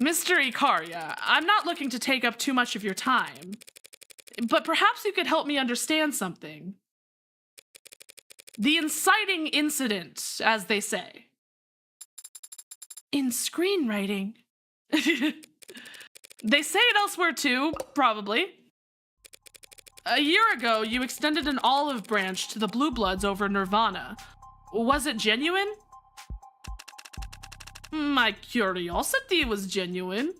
Mr. Ikaria, I'm not looking to take up too much of your time, but perhaps you could help me understand something. The inciting incident, as they say. In screenwriting. They say it elsewhere too, probably. A year ago, you extended an olive branch to the Blue Bloods over Nirvana. Was it genuine? My curiosity was genuine.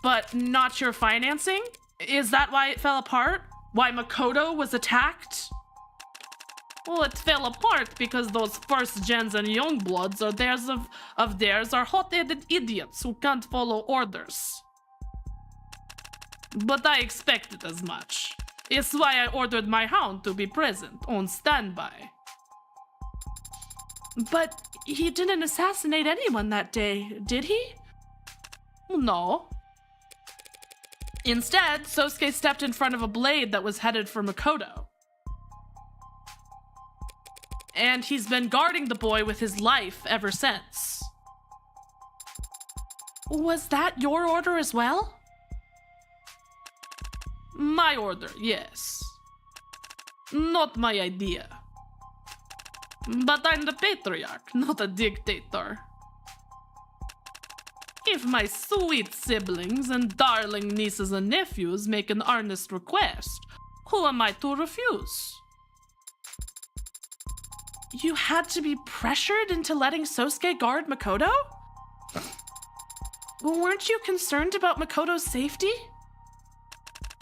But not your financing? Is that why it fell apart? Why Makoto was attacked? Well, it fell apart because those first gens and young bloods are theirs of theirs are hot-headed idiots who can't follow orders. But I expected as much. It's why I ordered my hound to be present, on standby. But he didn't assassinate anyone that day, did he? No. Instead, Sosuke stepped in front of a blade that was headed for Makoto. And he's been guarding the boy with his life ever since. Was that your order as well? My order, yes. Not my idea. But I'm the patriarch, not a dictator. If my sweet siblings and darling nieces and nephews make an earnest request, who am I to refuse? You had to be pressured into letting Sosuke guard Makoto? Weren't you concerned about Makoto's safety?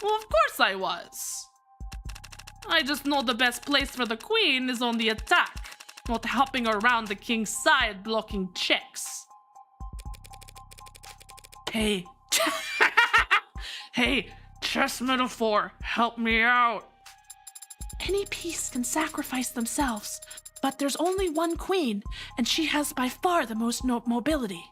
Well, of course I was. I just know the best place for the queen is on the attack, not hopping around the king's side blocking checks. Hey. Hey, chess metaphor, help me out. Any piece can sacrifice themselves, but there's only one queen, and she has by far the most mobility.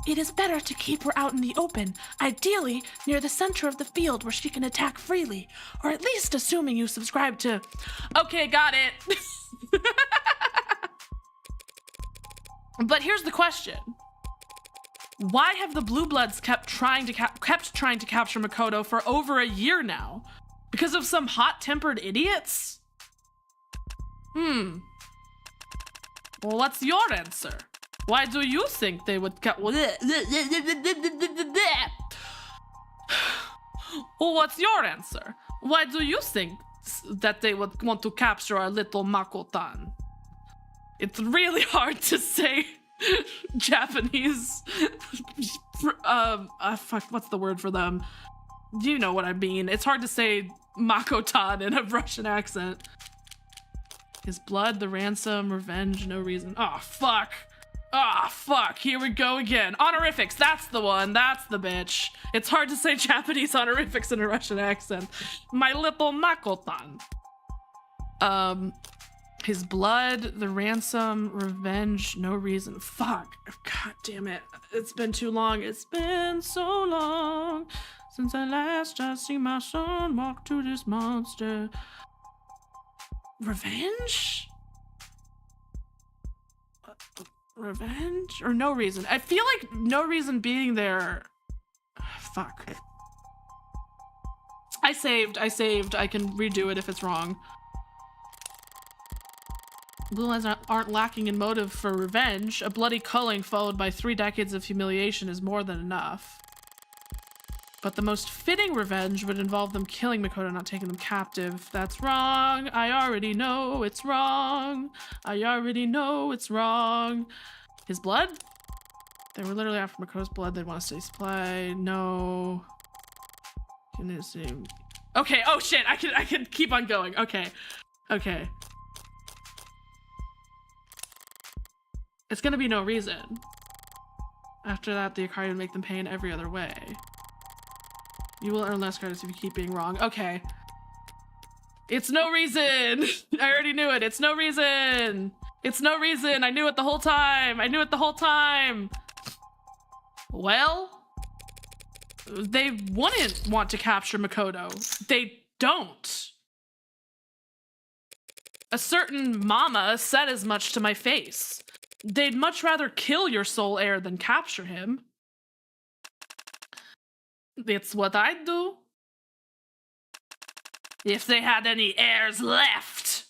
It is better to keep her out in the open, ideally near the center of the field where she can attack freely, or at least assuming you subscribe to... Okay, got it. But here's the question. Why have the Blue Bloods kept trying to capture Makoto for over a year now? Because of some hot-tempered idiots? Well, what's your answer? Why do you think they would Well, what's your answer? Why do you think that they would want to capture our little Makotan? It's really hard to say Japanese. Fuck, what's the word for them? You know what I mean. It's hard to say Makotan in a Russian accent. His blood, the ransom, revenge, no reason. Oh, fuck. Ah, fuck, here we go again. Honorifics, that's the one, that's the bitch. It's hard to say Japanese honorifics in a Russian accent. My little Makotan. His blood, the ransom, revenge, no reason. Fuck, god damn it. It's been too long, it's been so long since I last just seen my son walk to this monster. Revenge? Revenge? Or no reason? I feel like no reason being there. Fuck. I saved. I can redo it if it's wrong. Blue eyes aren't lacking in motive for revenge. A bloody culling followed by 3 decades of humiliation is more than enough. But the most fitting revenge would involve them killing Makoto, not taking them captive. That's wrong. I already know it's wrong. I already know it's wrong. His blood? They were literally after Makoto's blood. They'd want to stay supply. No. Okay. Oh shit. I can keep on going. Okay. Okay. It's gonna be no reason. After that, the Akari would make them pay in every other way. You will earn less credits if you keep being wrong. Okay. It's no reason. I already knew it. It's no reason. It's no reason. I knew it the whole time. I knew it the whole time. Well, they wouldn't want to capture Makoto. They don't. A certain mama said as much to my face. They'd much rather kill your soul heir than capture him. It's what I'd do. If they had any heirs left.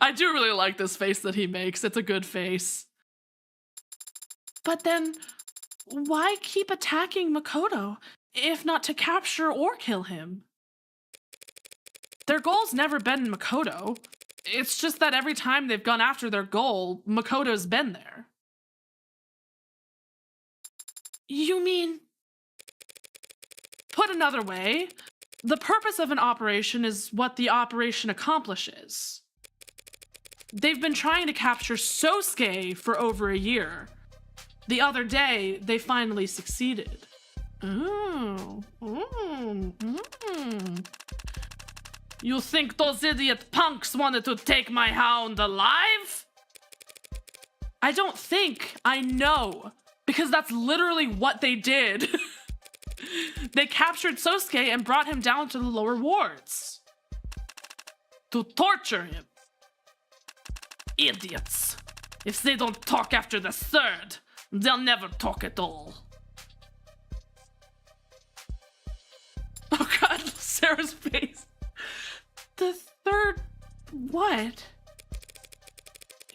I do really like this face that he makes. It's a good face. But then, why keep attacking Makoto, if not to capture or kill him? Their goal's never been Makoto. It's just that every time they've gone after their goal, Makoto's been there. You mean... Put another way, the purpose of an operation is what the operation accomplishes. They've been trying to capture Sosuke for over a year. The other day, they finally succeeded. You think those idiot punks wanted to take my hound alive? I don't think, I know, because that's literally what they did. They captured Sosuke and brought him down to the lower wards. To torture him. Idiots. If they don't talk after the third, they'll never talk at all. Oh god, Sarah's face. The third... what?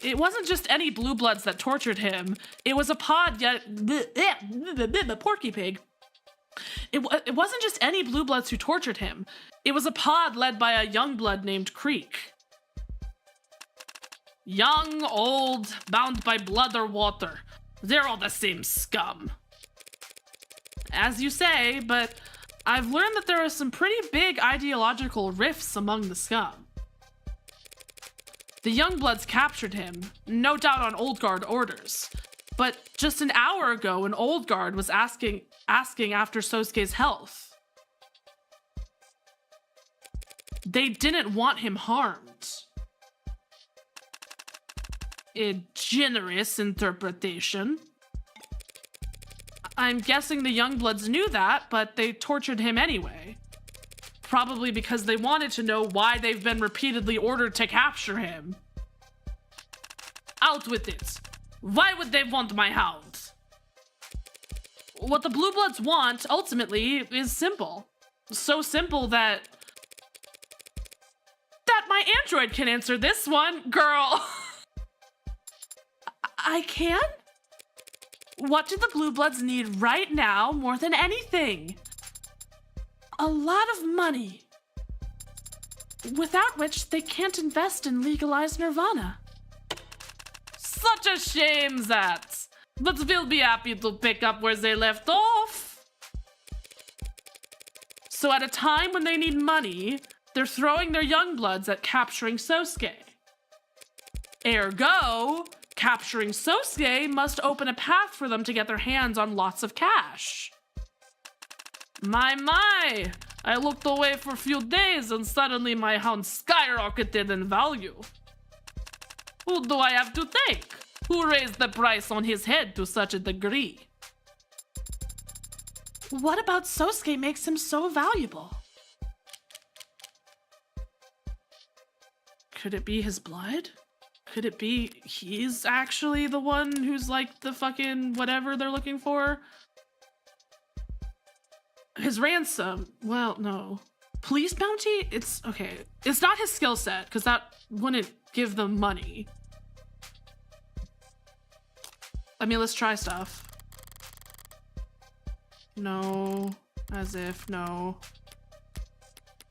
It wasn't just any blue bloods that tortured him. It was a pod yet... Porky pig. It wasn't just any blue bloods who tortured him. It was a pod led by a young blood named Creek. Young, old, bound by blood or water. They're all the same scum. As you say, but I've learned that there are some pretty big ideological rifts among the scum. The Youngbloods captured him, no doubt on Old Guard orders. But just an hour ago, an Old Guard was asking after Sosuke's health. They didn't want him harmed. A generous interpretation. I'm guessing the Youngbloods knew that, but they tortured him anyway. Probably because they wanted to know why they've been repeatedly ordered to capture him. Out with it. Why would they want my hound? What the Blue Bloods want, ultimately, is simple. So simple that my android can answer this one, girl. I can? What do the Blue Bloods need right now more than anything? A lot of money. Without which they can't invest in legalized nirvana. Such a shame that. But we'll be happy to pick up where they left off. So at a time when they need money, they're throwing their young bloods at capturing Sosuke. Ergo, capturing Sosuke must open a path for them to get their hands on lots of cash. My, I looked away for a few days and suddenly my hound skyrocketed in value. Who do I have to thank? Who raised the price on his head to such a degree? What about Sosuke makes him so valuable? Could it be his blood? Could it be he's actually the one who's like the fucking whatever they're looking for? His ransom, well, no. Police bounty? It's, okay. It's not his skill set, because that wouldn't give them money. I mean, let's try stuff. No. As if, no.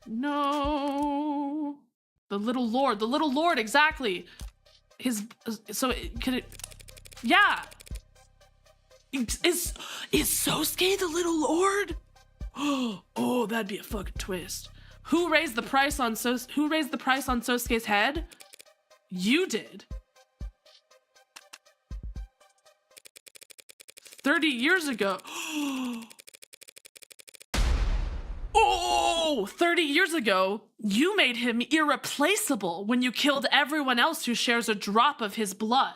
No. The little lord, exactly. His, so, could it, yeah. Is Sosuke the little lord? Oh, that'd be a fucking twist. Who raised the price on Sosuke's head? You did. 30 years ago. Oh, 30 years ago, you made him irreplaceable when you killed everyone else who shares a drop of his blood.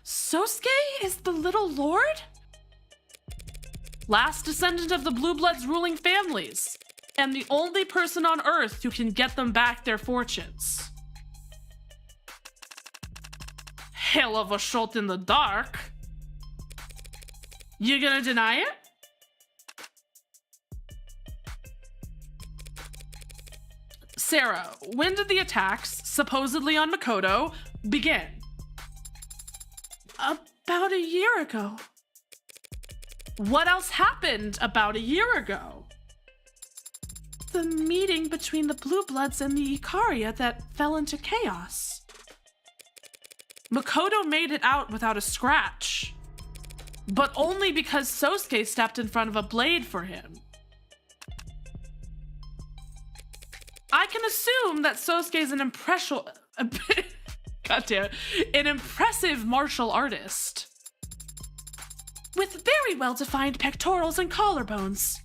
Sosuke is the little lord? Last descendant of the Blue Bloods' ruling families. and the only person on Earth who can get them back their fortunes. Hell of a shot in the dark. You gonna deny it? Sarah, when did the attacks, supposedly on Makoto, begin? About a year ago. What else happened about a year ago? The meeting between the Blue Bloods and the Ikaria that fell into chaos. Makoto made it out without a scratch, but only because Sosuke stepped in front of a blade for him. I can assume that Sosuke is an an impressive martial artist with very well-defined pectorals and collarbones.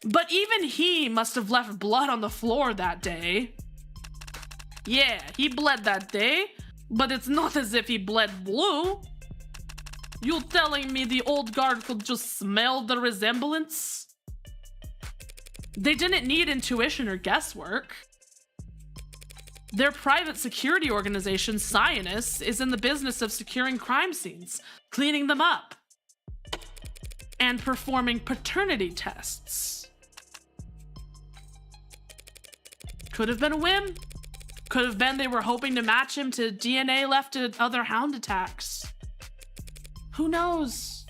But even he must have left blood on the floor that day. Yeah, he bled that day, but it's not as if he bled blue. You telling me the old guard could just smell the resemblance? They didn't need intuition or guesswork. Their private security organization, Cyanus, is in the business of securing crime scenes, cleaning them up, and performing paternity tests. Could have been a whim. Could have been they were hoping to match him to DNA left at other hound attacks. Who knows?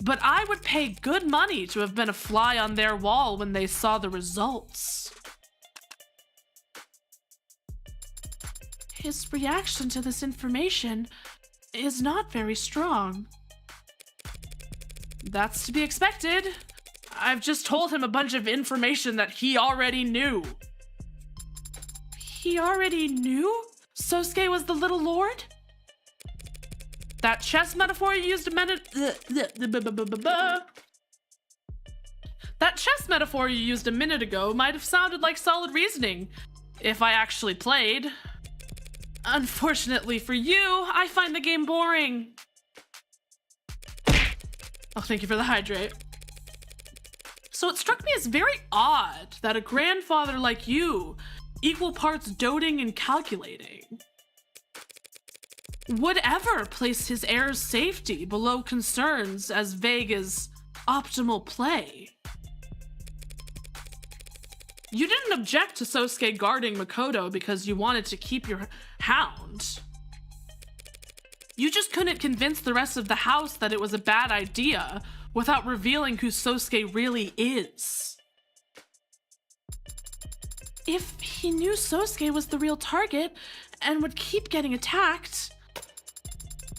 But I would pay good money to have been a fly on their wall when they saw the results. His reaction to this information is not very strong. That's to be expected. I've just told him a bunch of information that he already knew. He already knew Sosuke was the little lord? That chess metaphor you used a minute... That chess metaphor you used a minute ago might have sounded like solid reasoning, if I actually played. Unfortunately for you, I find the game boring. Oh, thank you for the hydrate. So it struck me as very odd that a grandfather like you, equal parts doting and calculating, would ever place his heir's safety below concerns as vague as optimal play. You didn't object to Sosuke guarding Makoto because you wanted to keep your hound. You just couldn't convince the rest of the house that it was a bad idea without revealing who Sosuke really is. If he knew Sosuke was the real target and would keep getting attacked,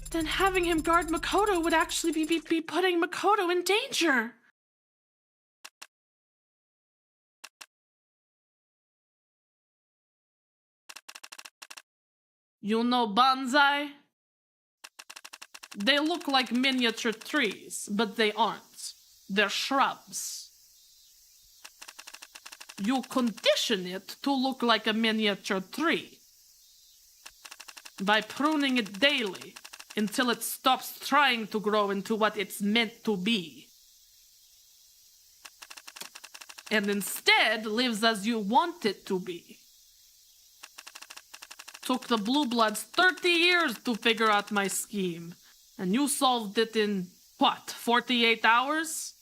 then having him guard Makoto would actually be putting Makoto in danger. You know bonsai? They look like miniature trees, but they aren't. They're shrubs. You condition it to look like a miniature tree by pruning it daily until it stops trying to grow into what it's meant to be, and instead lives as you want it to be. Took the Blue Bloods 30 years to figure out my scheme, and you solved it in, what, 48 hours?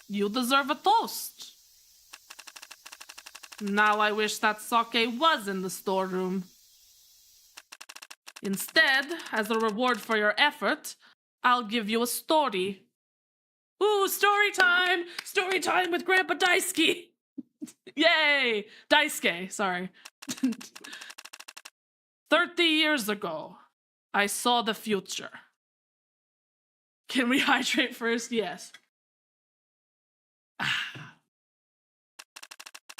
You deserve a toast. Now I wish that sake was in the storeroom. Instead, as a reward for your effort, I'll give you a story. Ooh, story time! Story time with Grandpa Daisuke! Yay! Daisuke, sorry. 30 years ago, I saw the future. Can we hydrate first? Yes.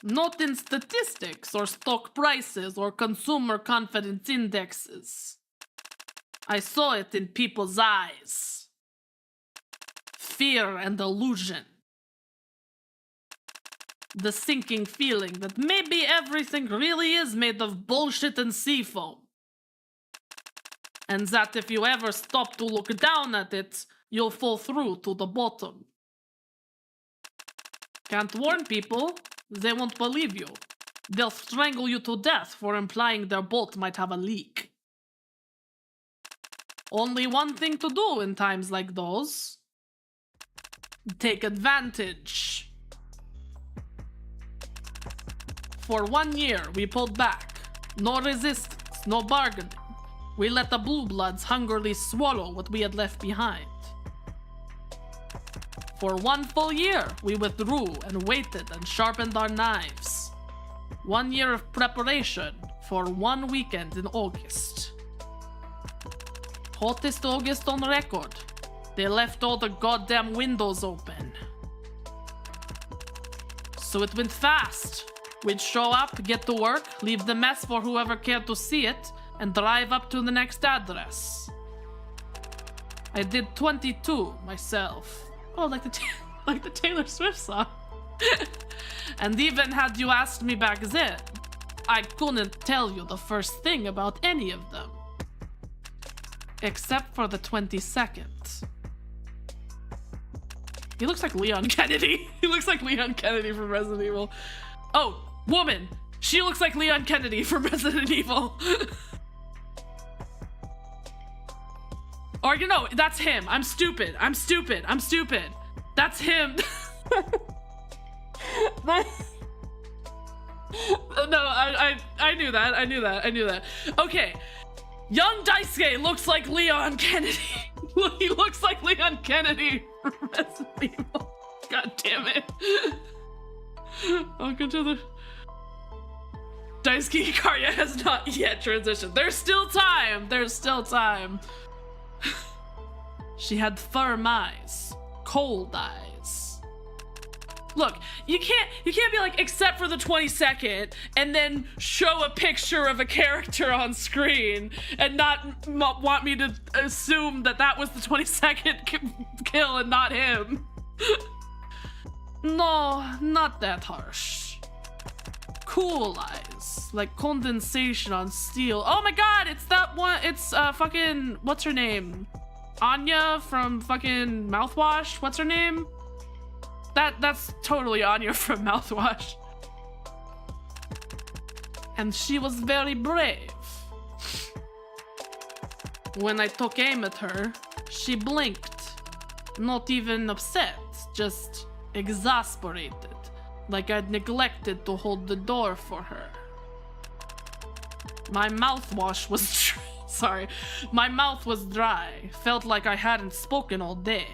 Not in statistics or stock prices or consumer confidence indexes. I saw it in people's eyes. Fear and illusion. The sinking feeling that maybe everything really is made of bullshit and seafoam. And that if you ever stop to look down at it, you'll fall through to the bottom. Can't warn people. They won't believe you. They'll strangle you to death for implying their boat might have a leak. Only one thing to do in times like those. Take advantage. For 1 year, we pulled back. No resistance, no bargaining. We let the blue bloods hungrily swallow what we had left behind. For 1 full year, we withdrew and waited and sharpened our knives. 1 year of preparation for 1 weekend in August. Hottest August on record. They left all the goddamn windows open. So it went fast. We'd show up, get to work, leave the mess for whoever cared to see it, and drive up to the next address. I did 22 myself. Oh, like the Taylor Swift song. And even had you asked me back then, I couldn't tell you the first thing about any of them. Except for the 22nd. He looks like Leon Kennedy. He looks like Leon Kennedy from Resident Evil. Oh, woman. She looks like Leon Kennedy from Resident Evil. Or, you know, that's him. I'm stupid. I'm stupid. I'm stupid. That's him. No, I knew that. I knew that. I knew that. Okay. Young Daisuke looks like Leon Kennedy. He looks like Leon Kennedy from Resident Evil. God damn it. Welcome to the... Daisuke Hikaria has not yet transitioned. There's still time. There's still time. She had firm eyes. Cold eyes. Look, you can't be like, except for the 22nd, and then show a picture of a character on screen and not want me to assume that that was the 22nd kill and not him. No, not that harsh. Cool eyes, like condensation on steel. Oh my god, it's that one. It's fucking, what's her name? Anya from fucking Mouthwash. What's her name? That's totally Anya from Mouthwash. And she was very brave. When I took aim at her, she blinked. Not even upset, just exasperated, like I'd neglected to hold the door for her. My mouthwash was sorry. My mouth was dry, felt like I hadn't spoken all day.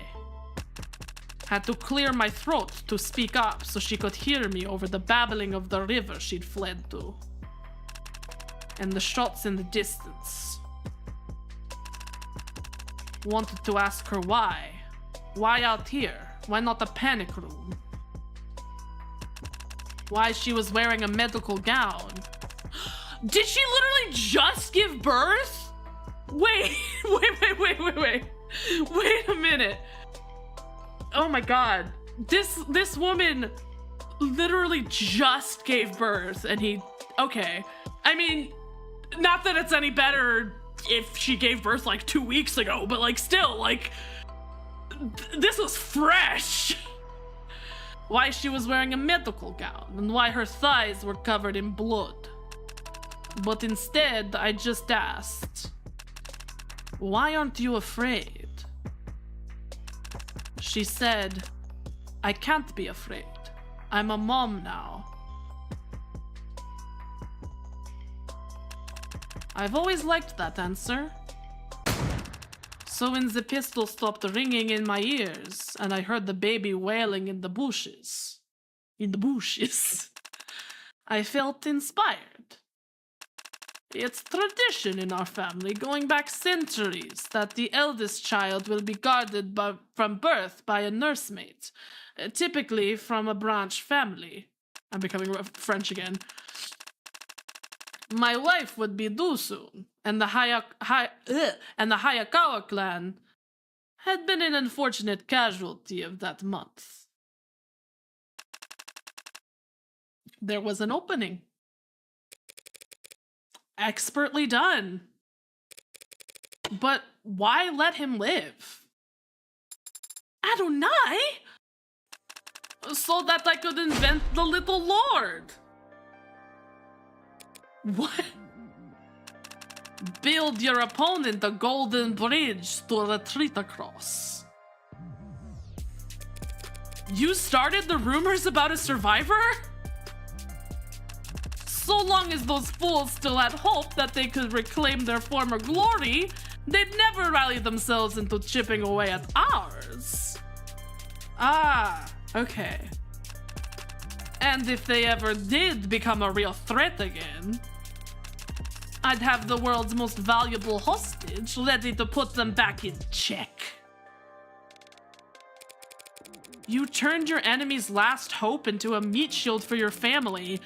Had to clear my throat to speak up so she could hear me over the babbling of the river she'd fled to. And the shots in the distance. Wanted to ask her why. Why out here? Why not a panic room? Why she was wearing a medical gown. Did she literally just give birth? Wait a minute. Oh my god. This woman literally just gave birth and he... Okay. I mean, not that it's any better if she gave birth like 2 weeks ago, but like still, like... This was fresh. Why she was wearing a medical gown and why her thighs were covered in blood. But instead, I just asked, why aren't you afraid? She said, I can't be afraid. I'm a mom now. I've always liked that answer. So when the pistol stopped ringing in my ears and I heard the baby wailing in the bushes, I felt inspired. It's tradition in our family, going back centuries, that the eldest child will be guarded from birth by a nursemaid, typically from a branch family. I'm becoming French again. My wife would be due soon, and the Hayakawa clan had been an unfortunate casualty of that month. There was an opening. Expertly done. But why let him live? Adonai? So that I could invent the Little Lord. What? Build your opponent a golden bridge to retreat across. You started the rumors about a survivor? So long as those fools still had hope that they could reclaim their former glory, they'd never rally themselves into chipping away at ours. Ah, okay. And if they ever did become a real threat again, I'd have the world's most valuable hostage ready to put them back in check. You turned your enemy's last hope into a meat shield for your family,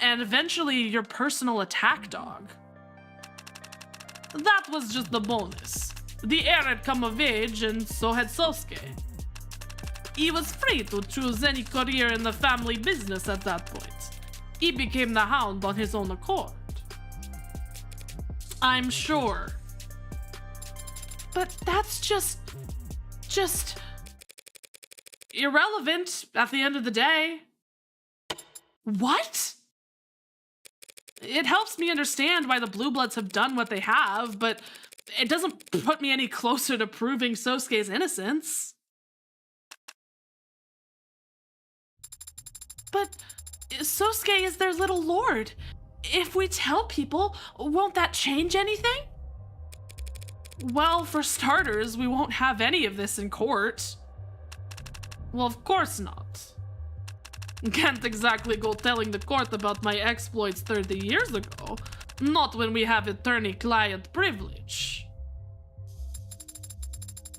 and eventually your personal attack dog. That was just the bonus. The heir had come of age, and so had Sosuke. He was free to choose any career in the family business at that point. He became the Hound on his own accord. I'm sure. But that's just irrelevant at the end of the day. What? It helps me understand why the Blue Bloods have done what they have, but it doesn't put me any closer to proving Sosuke's innocence. But Sosuke is their little lord. If we tell people, won't that change anything? Well, for starters, we won't have any of this in court. Well, of course not. Can't exactly go telling the court about my exploits 30 years ago. Not when we have attorney-client privilege.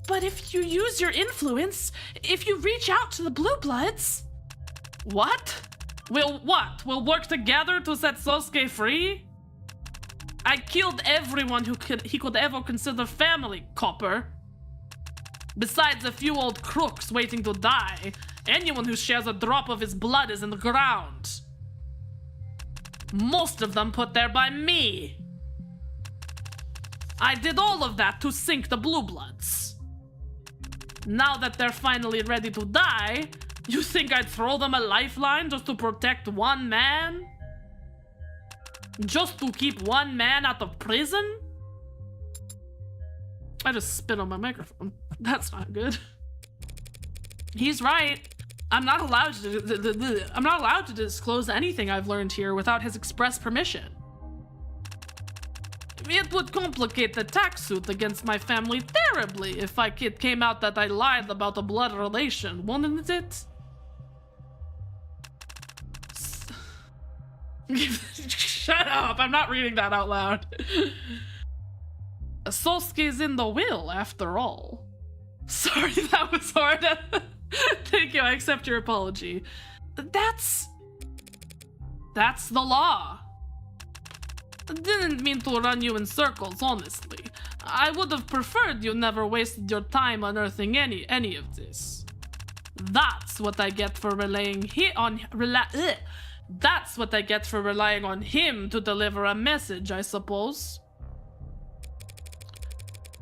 But if you use your influence, if you reach out to the Blue Bloods... What? We'll work together to set Sosuke free? I killed everyone he could ever consider family, Copper. Besides a few old crooks waiting to die, anyone who shares a drop of his blood is in the ground. Most of them put there by me. I did all of that to sink the Blue Bloods. Now that they're finally ready to die, you think I'd throw them a lifeline just to protect one man? Just to keep one man out of prison? I just spit on my microphone. That's not good. He's right. I'm not allowed to disclose anything I've learned here without his express permission. It would complicate the tax suit against my family terribly if it came out that I lied about a blood relation, wouldn't it? Shut up, I'm not reading that out loud. Sosuke's in the will, after all. Sorry, that was hard. Thank you, I accept your apology. That's the law. Didn't mean to run you in circles, honestly. I would have preferred you never wasted your time unearthing any of this. That's what I get for That's what I get for relying on him to deliver a message, I suppose.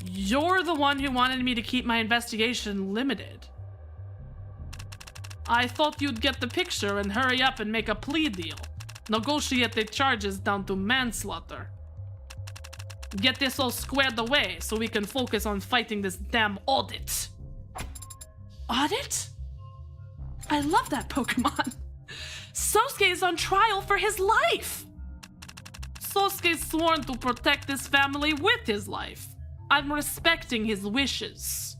You're the one who wanted me to keep my investigation limited. I thought you'd get the picture and hurry up and make a plea deal. Negotiate the charges down to manslaughter. Get this all squared away so we can focus on fighting this damn audit. Audit? I love that Pokemon. Sosuke is on trial for his life. Sosuke's sworn to protect his family with his life. I'm respecting his wishes.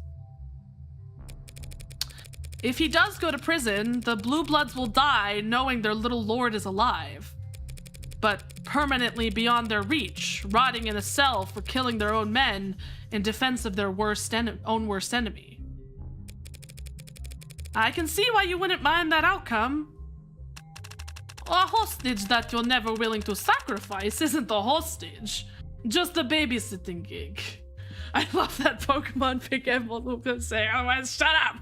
If he does go to prison, the Blue Bloods will die knowing their little lord is alive. But permanently beyond their reach, rotting in a cell for killing their own men in defense of their own worst enemy. I can see why you wouldn't mind that outcome. A hostage that you're never willing to sacrifice isn't a hostage, just a babysitting gig. I love that Pokemon pick who can say, otherwise, shut up!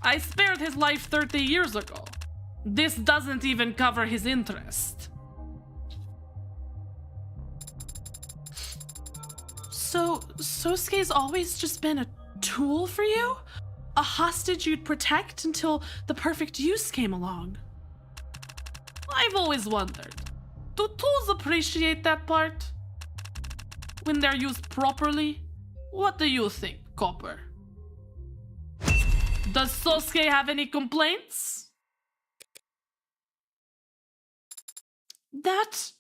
I spared his life 30 years ago. This doesn't even cover his interest. So, Sosuke's always just been a tool for you? A hostage you'd protect until the perfect use came along. I've always wondered, do tools appreciate that part? When they're used properly? What do you think, Copper? Does Sosuke have any complaints? That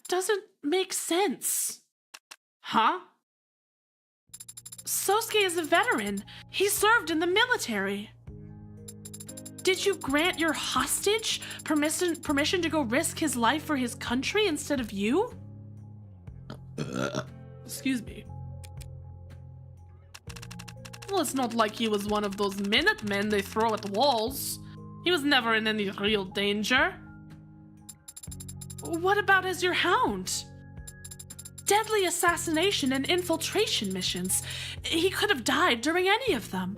doesn't make sense. Huh? Sosuke is a veteran. He served in the military. Did you grant your hostage permission to go risk his life for his country instead of you? Excuse me. Well, it's not like he was one of those Minutemen they throw at walls. He was never in any real danger. What about as your hound? Deadly assassination and infiltration missions. He could have died during any of them.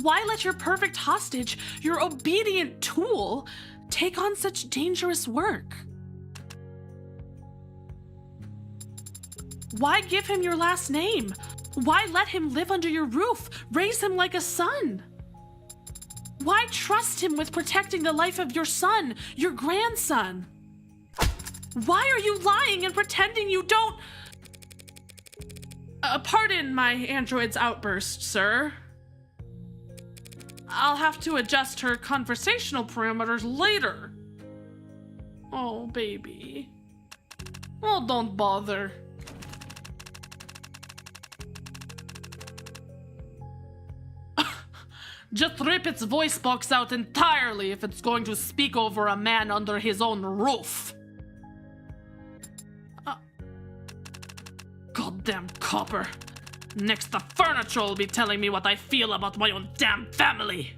Why let your perfect hostage, your obedient tool, take on such dangerous work? Why give him your last name? Why let him live under your roof, raise him like a son? Why trust him with protecting the life of your son, your grandson? Why are you lying and pretending you don't... pardon my android's outburst, sir. I'll have to adjust her conversational parameters later. Oh, baby. Oh, don't bother. Just rip its voice box out entirely if it's going to speak over a man under his own roof. Goddamn Copper. Next, the furniture will be telling me what I feel about my own damn family.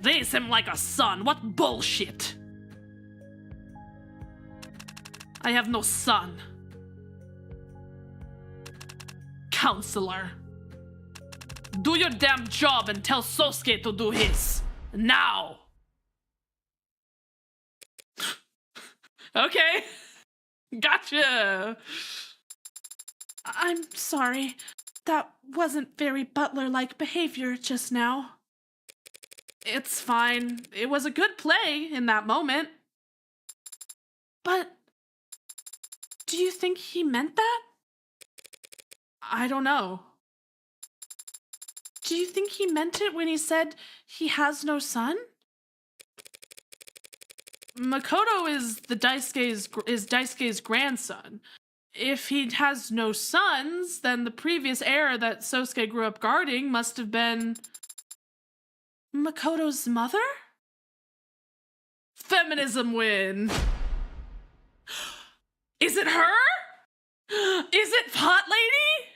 Raise him like a son. What bullshit. I have no son. Counselor. Do your damn job and tell Sosuke to do his. Now! Okay. Gotcha. I'm sorry. That wasn't very butler-like behavior just now. It's fine. It was a good play in that moment. But do you think he meant that? I don't know. Do you think he meant it when he said he has no son? Makoto is Daisuke's grandson. If he has no sons, then the previous heir that Sosuke grew up guarding must have been Makoto's mother? Feminism win. Is it her? Is it Hot Lady?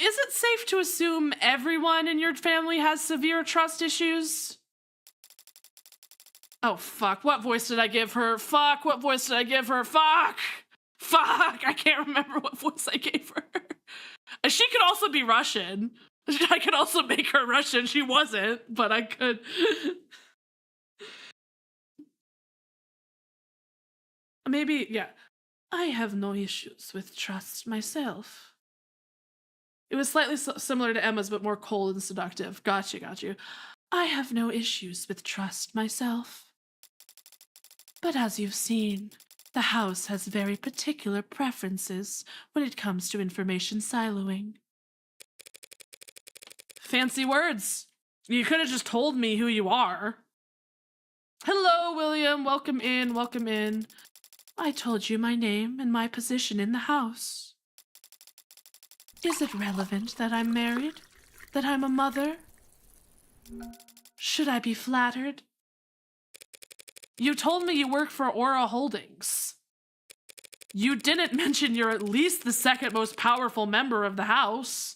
Is it safe to assume everyone in your family has severe trust issues? Oh, fuck. What voice did I give her? Fuck. What voice did I give her? Fuck. Fuck. I can't remember what voice I gave her. She could also be Russian. I could also make her Russian. She wasn't, but I could. Maybe, yeah. I have no issues with trust myself. It was slightly similar to Emma's, but more cold and seductive. Got you. I have no issues with trust myself. But as you've seen, the house has very particular preferences when it comes to information siloing. Fancy words. You could have just told me who you are. Hello, William. Welcome in, welcome in. I told you my name and my position in the house. Is it relevant that I'm married? That I'm a mother? Should I be flattered? You told me you work for Aura Holdings. You didn't mention you're at least the second most powerful member of the house.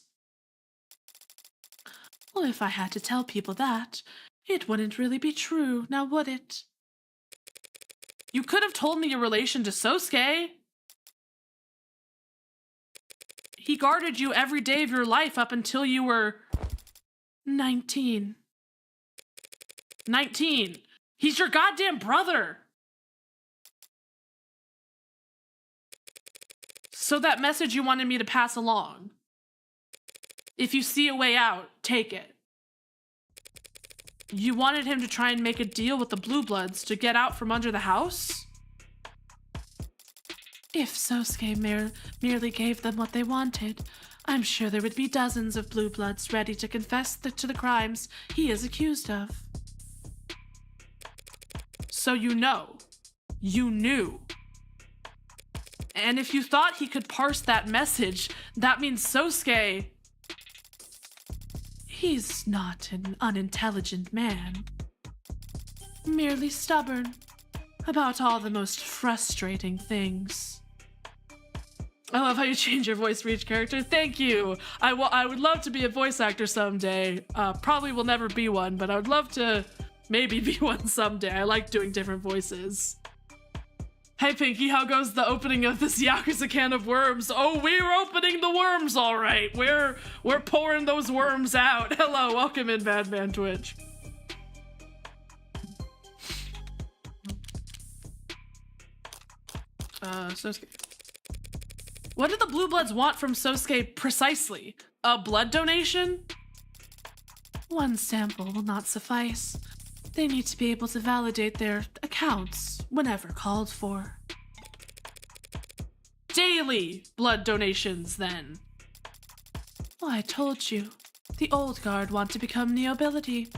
Well, if I had to tell people that, it wouldn't really be true, now would it? You could have told me your relation to Sosuke. He guarded you every day of your life up until you were 19. 19. He's your goddamn brother. So that message you wanted me to pass along. If you see a way out, take it. You wanted him to try and make a deal with the Blue Bloods to get out from under the house? If Sosuke merely gave them what they wanted, I'm sure there would be dozens of Blue Bloods ready to confess to the crimes he is accused of. So you know. You knew. And if you thought he could parse that message, that means Sosuke... He's not an unintelligent man. Merely stubborn about all the most frustrating things. I love how you change your voice for each character. Thank you. I would love to be a voice actor someday. Probably will never be one, but I would love to maybe be one someday. I like doing different voices. Hey Pinky, how goes the opening of this Yakuza can of worms? Oh, we're opening the worms, all right. We're pouring those worms out. Hello, welcome in, Badman Twitch. Sosuke. What did the Blue Bloods want from Sosuke precisely? A blood donation? One sample will not suffice. They need to be able to validate their accounts whenever called for. Daily blood donations, then. Well, I told you. The old guard want to become nobility.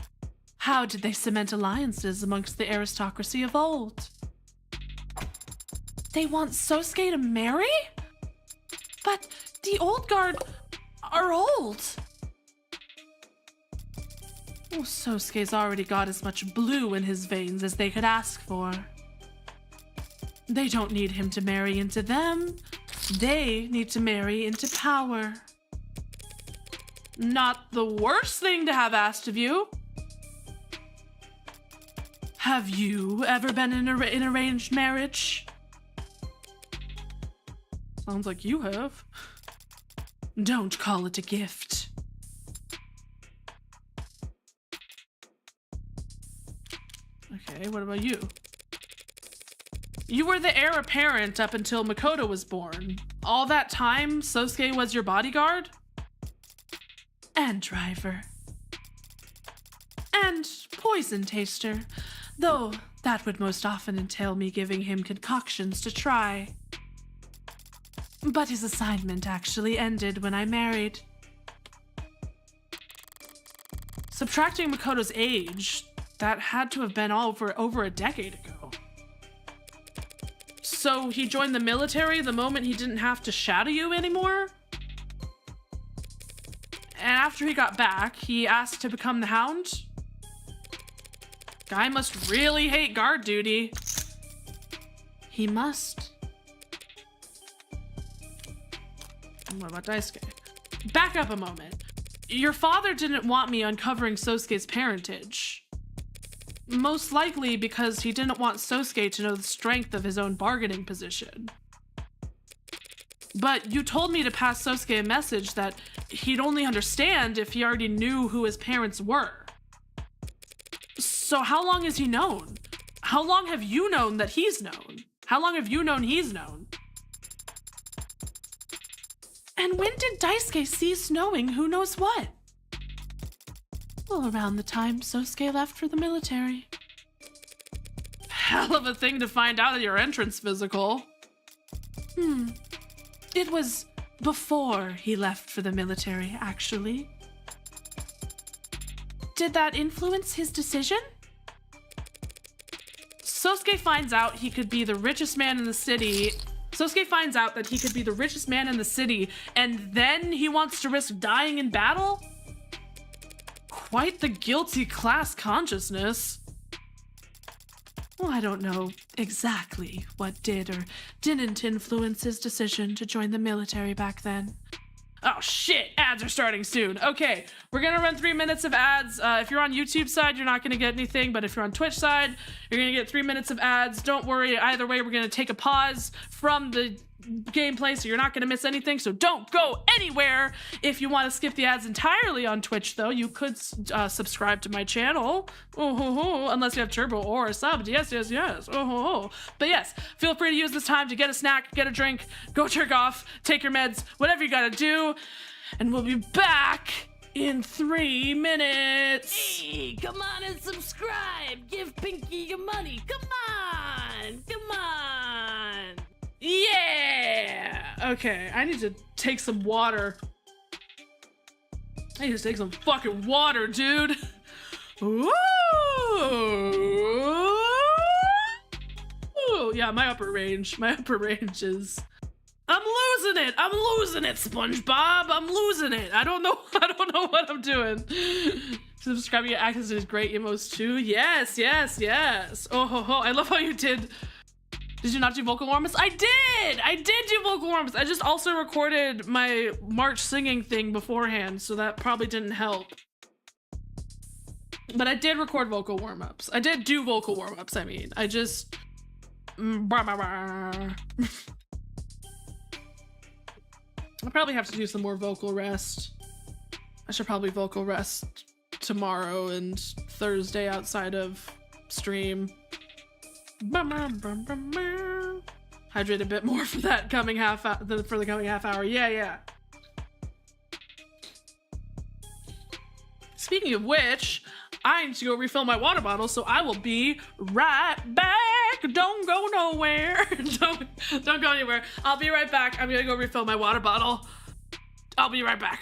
How did they cement alliances amongst the aristocracy of old? They want Sosuke to marry? But the old guard are old. Well, Sosuke's already got as much blue in his veins as they could ask for. They don't need him to marry into them. They need to marry into power. Not the worst thing to have asked of you. Have you ever been in an arranged marriage? Sounds like you have. Don't call it a gift. Okay, what about you? You were the heir apparent up until Makoto was born. All that time, Sosuke was your bodyguard? And driver. And poison taster, though that would most often entail me giving him concoctions to try. But his assignment actually ended when I married. Subtracting Makoto's age, that had to have been over a decade ago. So he joined the military the moment he didn't have to shadow you anymore? And after he got back, he asked to become the Hound? Guy must really hate guard duty. He must. What about Daisuke? Back up a moment. Your father didn't want me uncovering Sosuke's parentage. Most likely because he didn't want Sosuke to know the strength of his own bargaining position. But you told me to pass Sosuke a message that he'd only understand if he already knew who his parents were. So how long has he known? How long have you known that he's known? How long have you known he's known? And when did Daisuke cease knowing who knows what? Well, around the time Sosuke left for the military. Hell of a thing to find out at your entrance physical. It was before he left for the military, actually. Did that influence his decision? Sosuke finds out he could be the richest man in the city. Sosuke finds out that he could be the richest man in the city, and then he wants to risk dying in battle? Quite the guilty class consciousness. Well, I don't know exactly what did or didn't influence his decision to join the military back then. Oh shit, ads are starting soon. Okay, we're gonna run 3 minutes of ads. If you're on YouTube side, you're not gonna get anything, but if you're on Twitch side, you're gonna get 3 minutes of ads. Don't worry, either way, we're gonna take a pause from the gameplay, so you're not going to miss anything. So don't go anywhere. If you want to skip the ads entirely on Twitch, though, you could subscribe to my channel. Unless you have Turbo or a sub. Yes. But yes, feel free to use this time to get a snack, get a drink, go jerk off, take your meds, whatever you got to do. And we'll be back in 3 minutes. Hey, come on and subscribe. Give Pinky your money. Come on. Yeah. Okay, I need to take some water. I need to take some fucking water, dude. Ooh. Ooh. Yeah, my upper range is... I'm losing it, SpongeBob. I'm losing it. I don't know what I'm doing. Subscribing to access to his great emos too. Yes. Oh, I love how you did. Did you not do vocal warm-ups? I did do vocal warm-ups. I just also recorded my March singing thing beforehand, so that probably didn't help. But I did record vocal warm-ups. I did do vocal warm-ups, I mean. I just... I'll probably have to do some more vocal rest. I should probably vocal rest tomorrow and Thursday outside of stream. Hydrate a bit more for that coming half hour. Yeah. Speaking of which, I need to go refill my water bottle, so I will be right back. Don't go nowhere. Don't go anywhere. I'll be right back. I'm gonna go refill my water bottle. I'll be right back.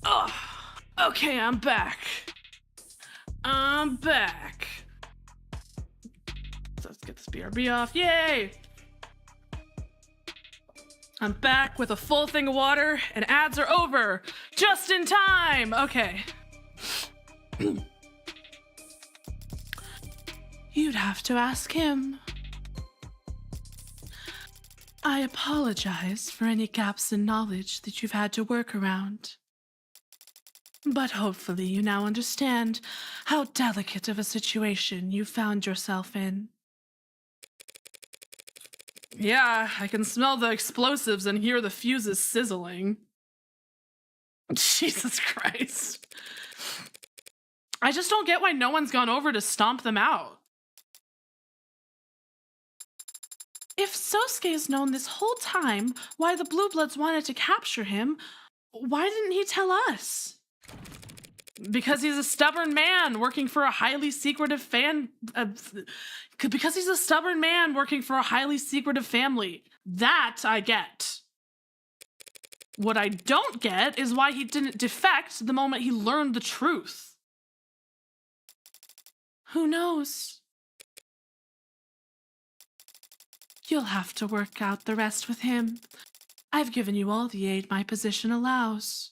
Oh, okay, I'm back. So let's get this BRB off. Yay! I'm back with a full thing of water, and ads are over. Just in time! Okay. You'd have to ask him. I apologize for any gaps in knowledge that you've had to work around. But hopefully you now understand how delicate of a situation you found yourself in. Yeah, I can smell the explosives and hear the fuses sizzling. Jesus Christ. I just don't get why no one's gone over to stomp them out. If Sosuke's known this whole time why the Blue Bloods wanted to capture him, why didn't he tell us? Because he's a stubborn man working for a highly secretive because he's a stubborn man working for a highly secretive family. That I get. What I don't get is why he didn't defect the moment he learned the truth. Who knows? You'll have to work out the rest with him. I've given you all the aid my position allows.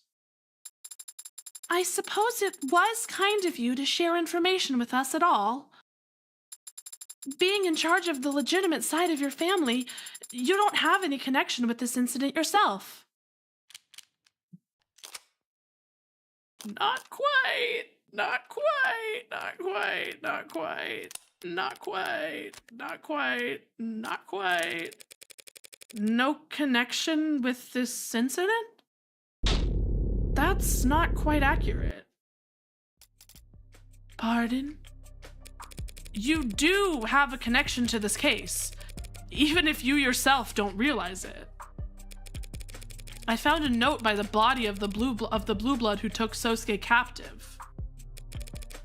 I suppose it was kind of you to share information with us at all. Being in charge of the legitimate side of your family, you don't have any connection with this incident yourself. Not quite. Not quite. Not quite. Not quite. Not quite. Not quite. Not quite. No connection with this incident? That's not quite accurate. Pardon? You do have a connection to this case, even if you yourself don't realize it. I found a note by the body of the blue blood who took Sosuke captive.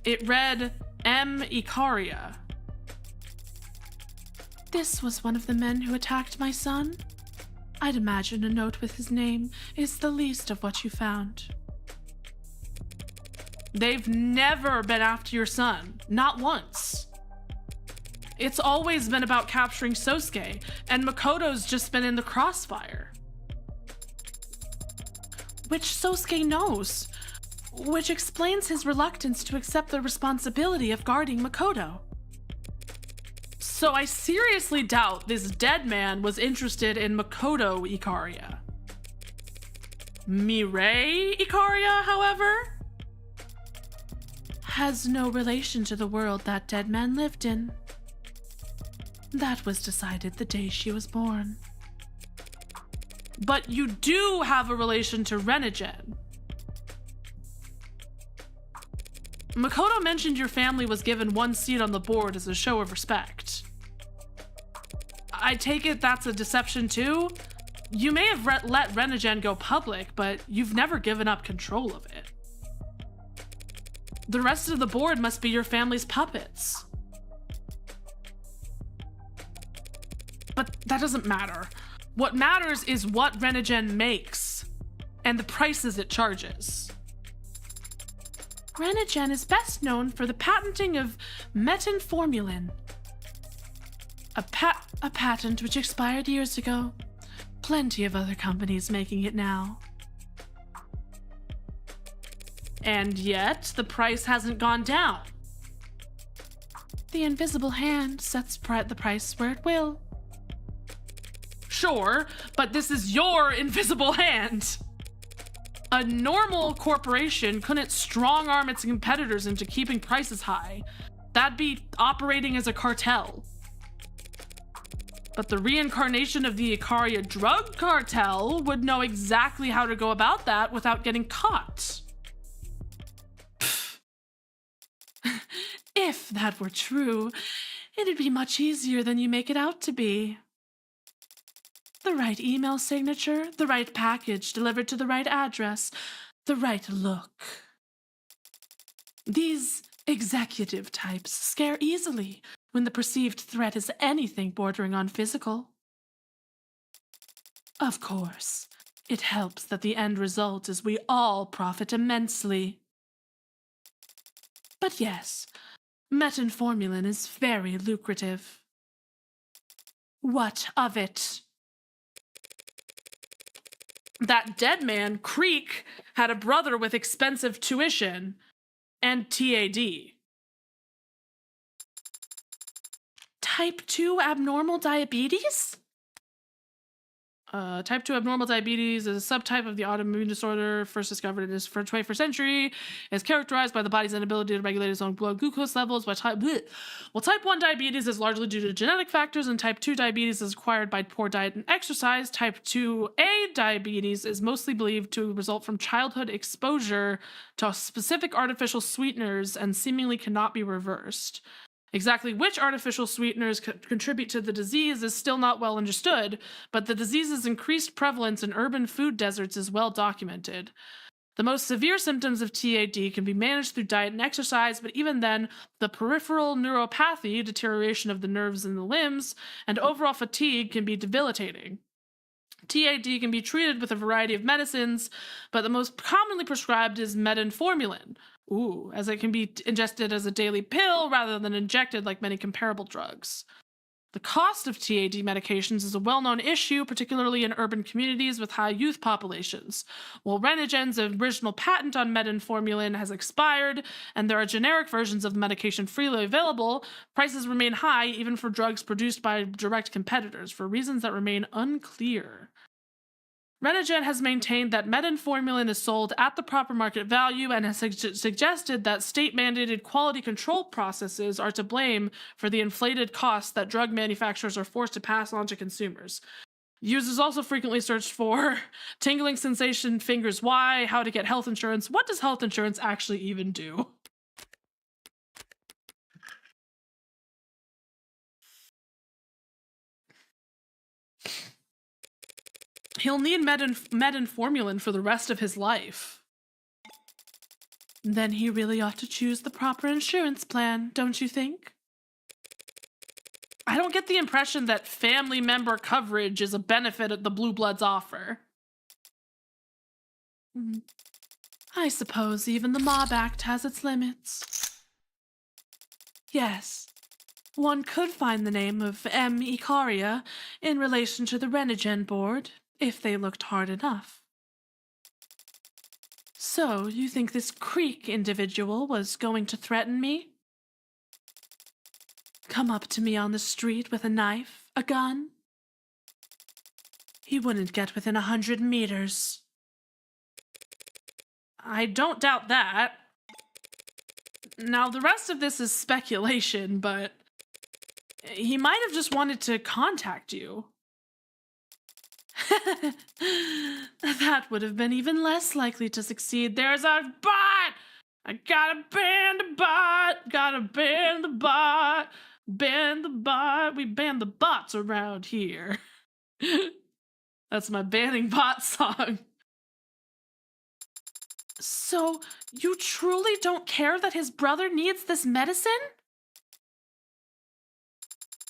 It read, M. Ikaria. This was one of the men who attacked my son? I'd imagine a note with his name is the least of what you found. They've never been after your son, not once. It's always been about capturing Sosuke, and Makoto's just been in the crossfire. Which Sosuke knows, which explains his reluctance to accept the responsibility of guarding Makoto. So I seriously doubt this dead man was interested in Makoto Ikaria. Mirai Ikaria, however, has no relation to the world that dead man lived in. That was decided the day she was born. But you do have a relation to Renigen. Makoto mentioned your family was given one seat on the board as a show of respect. I take it that's a deception too? You may have let Renigen go public, but you've never given up control of it. The rest of the board must be your family's puppets. But that doesn't matter. What matters is what Renigen makes and the prices it charges. Renigen is best known for the patenting of metenformulin, a patent which expired years ago. Plenty of other companies making it now. And yet, the price hasn't gone down. The invisible hand sets the price where it will. Sure, but this is your invisible hand. A normal corporation couldn't strong-arm its competitors into keeping prices high. That'd be operating as a cartel. But the reincarnation of the Ikaria drug cartel would know exactly how to go about that without getting caught. If that were true, it'd be much easier than you make it out to be. The right email signature, the right package delivered to the right address, the right look. These executive types scare easily when the perceived threat is anything bordering on physical. Of course, it helps that the end result is we all profit immensely. But yes, metenformulin is very lucrative. What of it? That dead man, Creek, had a brother with expensive tuition and TAD. Type 2 abnormal diabetes? Type 2 abnormal diabetes is a subtype of the autoimmune disorder first discovered in the 21st century. It's characterized by the body's inability to regulate its own blood glucose levels. Type 1 diabetes is largely due to genetic factors, and type 2 diabetes is acquired by poor diet and exercise. Type 2A diabetes is mostly believed to result from childhood exposure to specific artificial sweeteners and seemingly cannot be reversed. Exactly which artificial sweeteners contribute to the disease is still not well understood, but the disease's increased prevalence in urban food deserts is well documented. The most severe symptoms of TAD can be managed through diet and exercise, but even then, the peripheral neuropathy, deterioration of the nerves in the limbs, and overall fatigue can be debilitating. TAD can be treated with a variety of medicines, but the most commonly prescribed is metenformulin. As it can be ingested as a daily pill rather than injected like many comparable drugs. The cost of TAD medications is a well-known issue, particularly in urban communities with high youth populations. While Renigen's original patent on metenformulin has expired, and there are generic versions of the medication freely available, prices remain high even for drugs produced by direct competitors for reasons that remain unclear. Renogen has maintained that metformin is sold at the proper market value and has suggested that state-mandated quality control processes are to blame for the inflated costs that drug manufacturers are forced to pass on to consumers. Users also frequently search for tingling sensation fingers why, how to get health insurance. What does health insurance actually even do? He'll need metformin for the rest of his life. Then he really ought to choose the proper insurance plan, don't you think? I don't get the impression that family member coverage is a benefit that the Blue Bloods offer. I suppose even the Mob Act has its limits. Yes, one could find the name of M. Icaria in relation to the Renogen board, if they looked hard enough. So, you think this Creek individual was going to threaten me? Come up to me on the street with a knife, a gun? He wouldn't get within 100 meters. I don't doubt that. Now, the rest of this is speculation, but he might have just wanted to contact you. That would have been even less likely to succeed. There's a bot! I gotta ban the bot! Gotta ban the bot! Ban the bot! We ban the bots around here. That's my banning bot song. So, you truly don't care that his brother needs this medicine?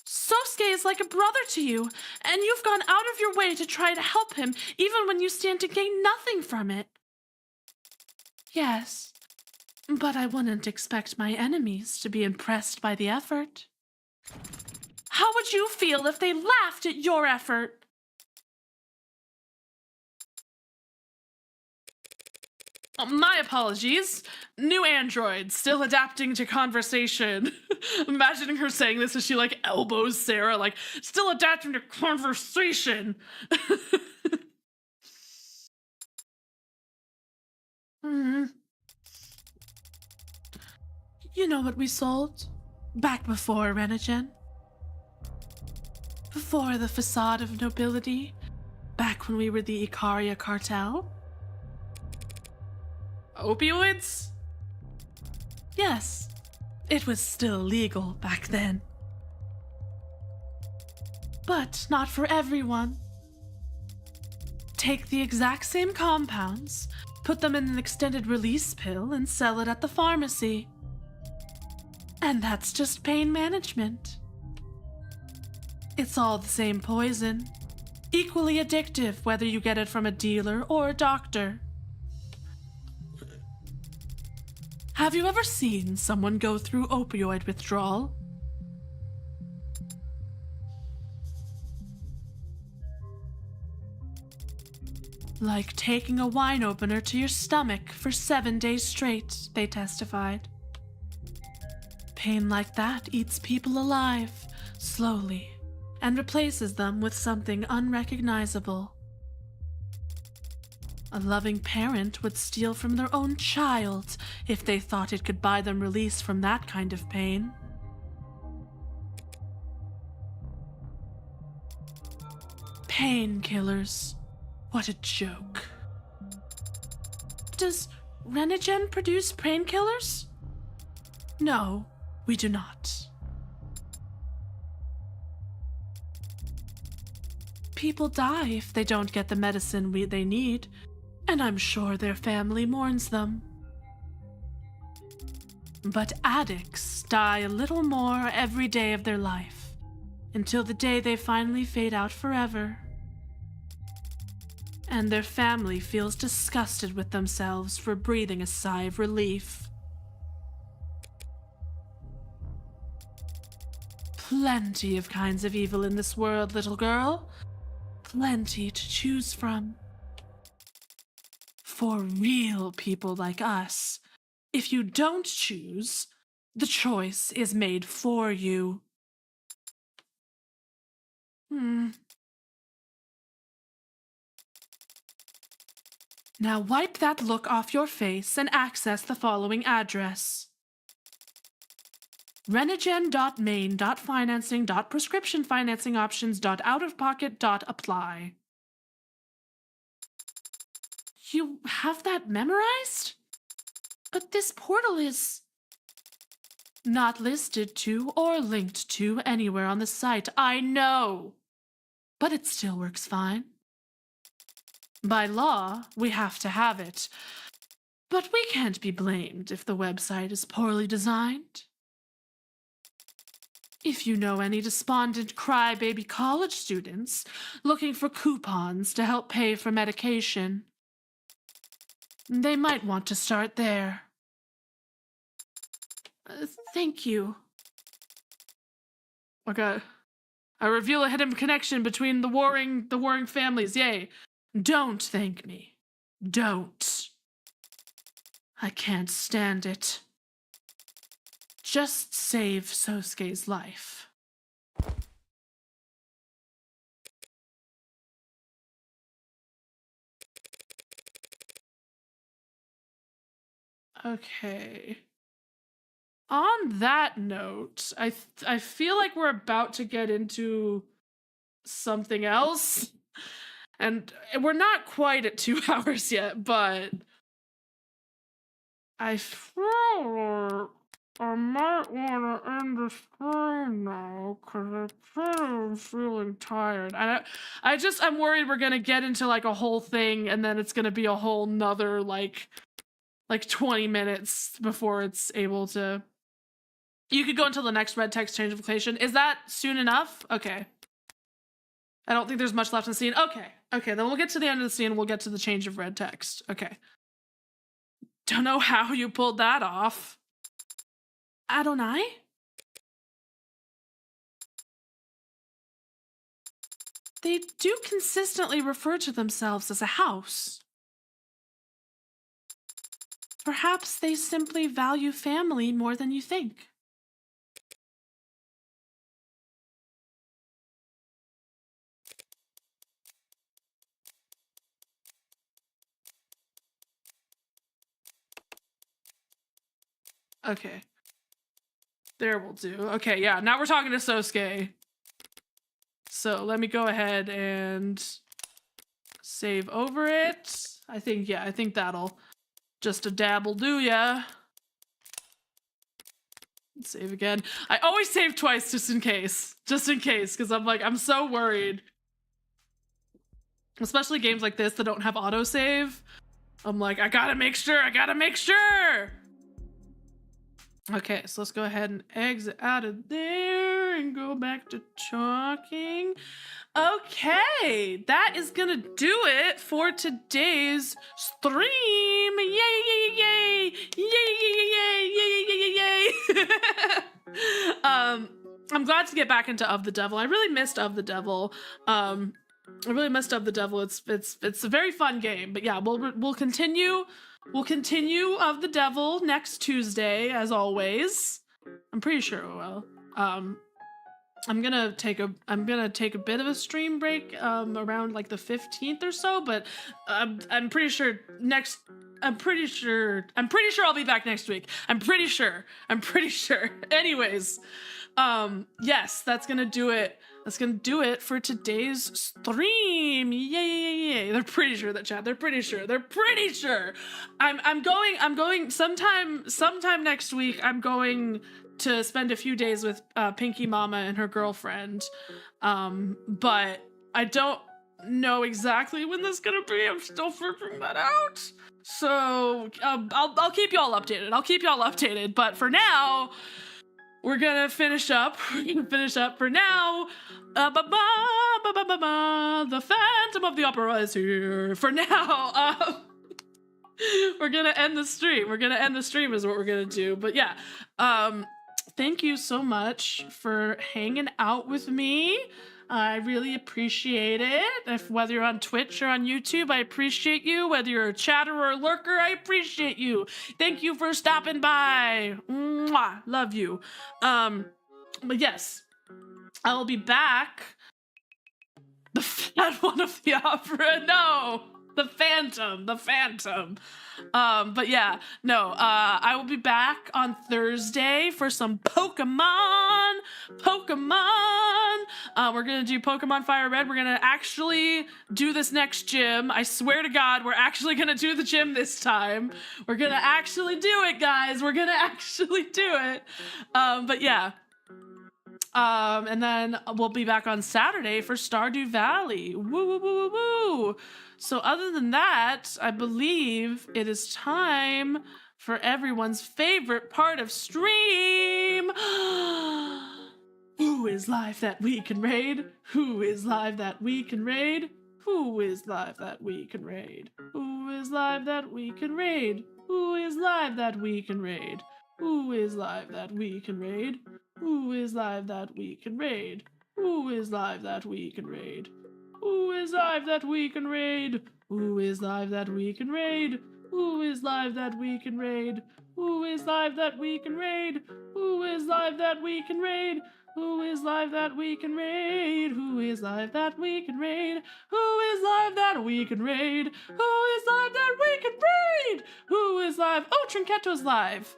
Sosuke is like a brother to you, and you've gone out of your way to try to help him, even when you stand to gain nothing from it. Yes, but I wouldn't expect my enemies to be impressed by the effort. How would you feel if they laughed at your effort? My apologies. New android, still adapting to conversation. Imagining her saying this as she, like, elbows Sarah, like, still adapting to conversation. You know what we sold? Back before Renogen? Before the facade of nobility? Back when we were the Icaria cartel? Opioids? Yes, it was still legal back then. But not for everyone. Take the exact same compounds, put them in an extended release pill, and sell it at the pharmacy. And that's just pain management. It's all the same poison, equally addictive whether you get it from a dealer or a doctor. Have you ever seen someone go through opioid withdrawal? Like taking a wine opener to your stomach for 7 days straight, they testified. Pain like that eats people alive, slowly, and replaces them with something unrecognizable. A loving parent would steal from their own child if they thought it could buy them release from that kind of pain. Painkillers. What a joke. Does Renogen produce painkillers? No, we do not. People die if they don't get the medicine they need, and I'm sure their family mourns them. But addicts die a little more every day of their life, until the day they finally fade out forever. And their family feels disgusted with themselves for breathing a sigh of relief. Plenty of kinds of evil in this world, little girl. Plenty to choose from. For real people like us, if you don't choose, the choice is made for you. Now wipe that look off your face and access the following address. renogen.main.financing.prescriptionfinancingoptions.outofpocket.apply. You have that memorized? But this portal is not listed to or linked to anywhere on the site. I know, but it still works fine. By law, we have to have it, but we can't be blamed if the website is poorly designed. If you know any despondent crybaby college students looking for coupons to help pay for medication, they might want to start there. Thank you. Okay. I reveal a hidden connection between the warring families. Yay. Don't thank me. Don't. I can't stand it. Just save Sosuke's life. Okay. On that note, I feel like we're about to get into something else. And we're not quite at 2 hours yet, but I feel I might want to end the stream now because I'm feeling tired. And I'm worried we're gonna get into like a whole thing, and then it's gonna be a whole nother like 20 minutes before it's able to. You could go until the next red text change of location. Is that soon enough? Okay. I don't think there's much left in the scene. Okay, then we'll get to the end of the scene. We'll get to the change of red text. Okay. Don't know how you pulled that off. Adonai? They do consistently refer to themselves as a house. Perhaps they simply value family more than you think. Okay. There will do. Okay, yeah, now we're talking to Sosuke. So let me go ahead and save over it. I think that'll just a dabble do ya. Save again. I always save twice just in case, because I'm so worried. Especially games like this that don't have autosave. I'm like, I gotta make sure. Okay, so let's go ahead and exit out of there and go back to talking. Okay, that is gonna do it for today's stream. Yay, yay, yay, yay, yay, yay, yay, yay, yay, yay. I'm glad to get back into Of the Devil. I really missed Of the Devil. It's a very fun game, but yeah, we'll continue. We'll continue Of the Devil next Tuesday, as always. I'm pretty sure we will. I'm gonna take a bit of a stream break around like the 15th or so, but I'm pretty sure I'll be back next week. I'm pretty sure. Anyways, yes, that's gonna do it. That's gonna do it for today's stream. Yay! They're pretty sure that chat. They're pretty sure. I'm going sometime next week. I'm going to spend a few days with Pinky Mama and her girlfriend. But I don't know exactly when this is gonna be. I'm still figuring that out. So I'll keep y'all updated. But for now, we're gonna finish up. For now. The Phantom of the Opera is here. For now, we're gonna end the stream. Is what we're gonna do. But yeah, thank you so much for hanging out with me. I really appreciate it. Whether you're on Twitch or on YouTube, I appreciate you. Whether you're a chatter or a lurker, I appreciate you. Thank you for stopping by. Mwah, love you. But yes, I will be back. The Fat One of the Opera. No. The Phantom. But yeah, no, I will be back on Thursday for some Pokemon. We're gonna do Pokemon Fire Red. We're gonna actually do this next gym. I swear to God, we're actually gonna do the gym this time. We're gonna actually do it, guys. We're gonna actually do it. But yeah. And then we'll be back on Saturday for Stardew Valley. Woo. So other than that, I believe it is time for everyone's favorite part of stream. Who is live that we can raid? Who is live that we can raid? Who is live that we can raid? Who is live that we can raid? Who is live that we can raid? Who is live that we can raid? Who is live that we can raid? Who is live that we can raid? Who is live that we can raid? Who is live that we can raid? Who is live that we can raid? Who is live that we can raid? Who is live that we can raid? Who is live that we can raid? Who is live that we can raid? Who is live that we can raid? Who is live that we can raid? Who is live? Oh, Trinketto's live.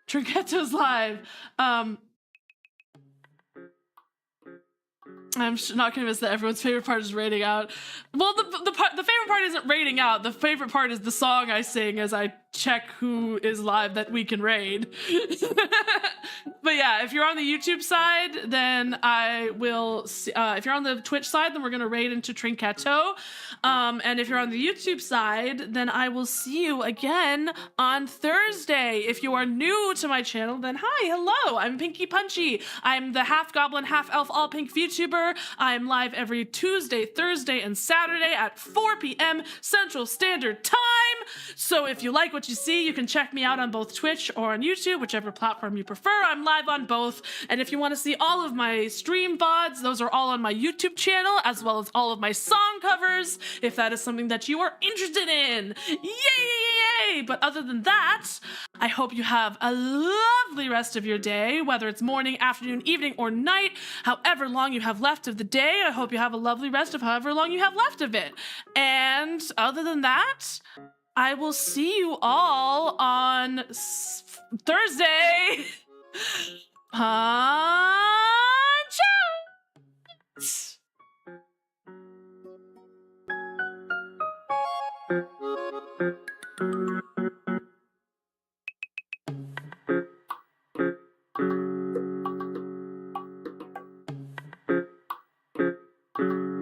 Trinketto's live. I'm not convinced that everyone's favorite part is raiding out. Well, the favorite part isn't raiding out. The favorite part is the song I sing as I check who is live that we can raid. But yeah, if you're on the YouTube side, then I will see, if you're on the Twitch side, then we're going to raid into Trinketto. And if you're on the YouTube side, then I will see you again on Thursday. If you are new to my channel, then hi, hello, I'm Pinky Punchy. I'm the half goblin, half elf, all pink VTuber. I'm live every Tuesday, Thursday, and Saturday at 4 p.m. Central Standard Time. So if you like what you see, you can check me out on both Twitch or on YouTube, whichever platform you prefer. I'm live on both. And if you want to see all of my stream VODs, those are all on my YouTube channel, as well as all of my song covers, if that is something that you are interested in. Yay! But other than that, I hope you have a lovely rest of your day, whether it's morning, afternoon, evening, or night, however long you have left of the day. I hope you have a lovely rest of however long you have left of it. And other than that, I will see you all on Thursday.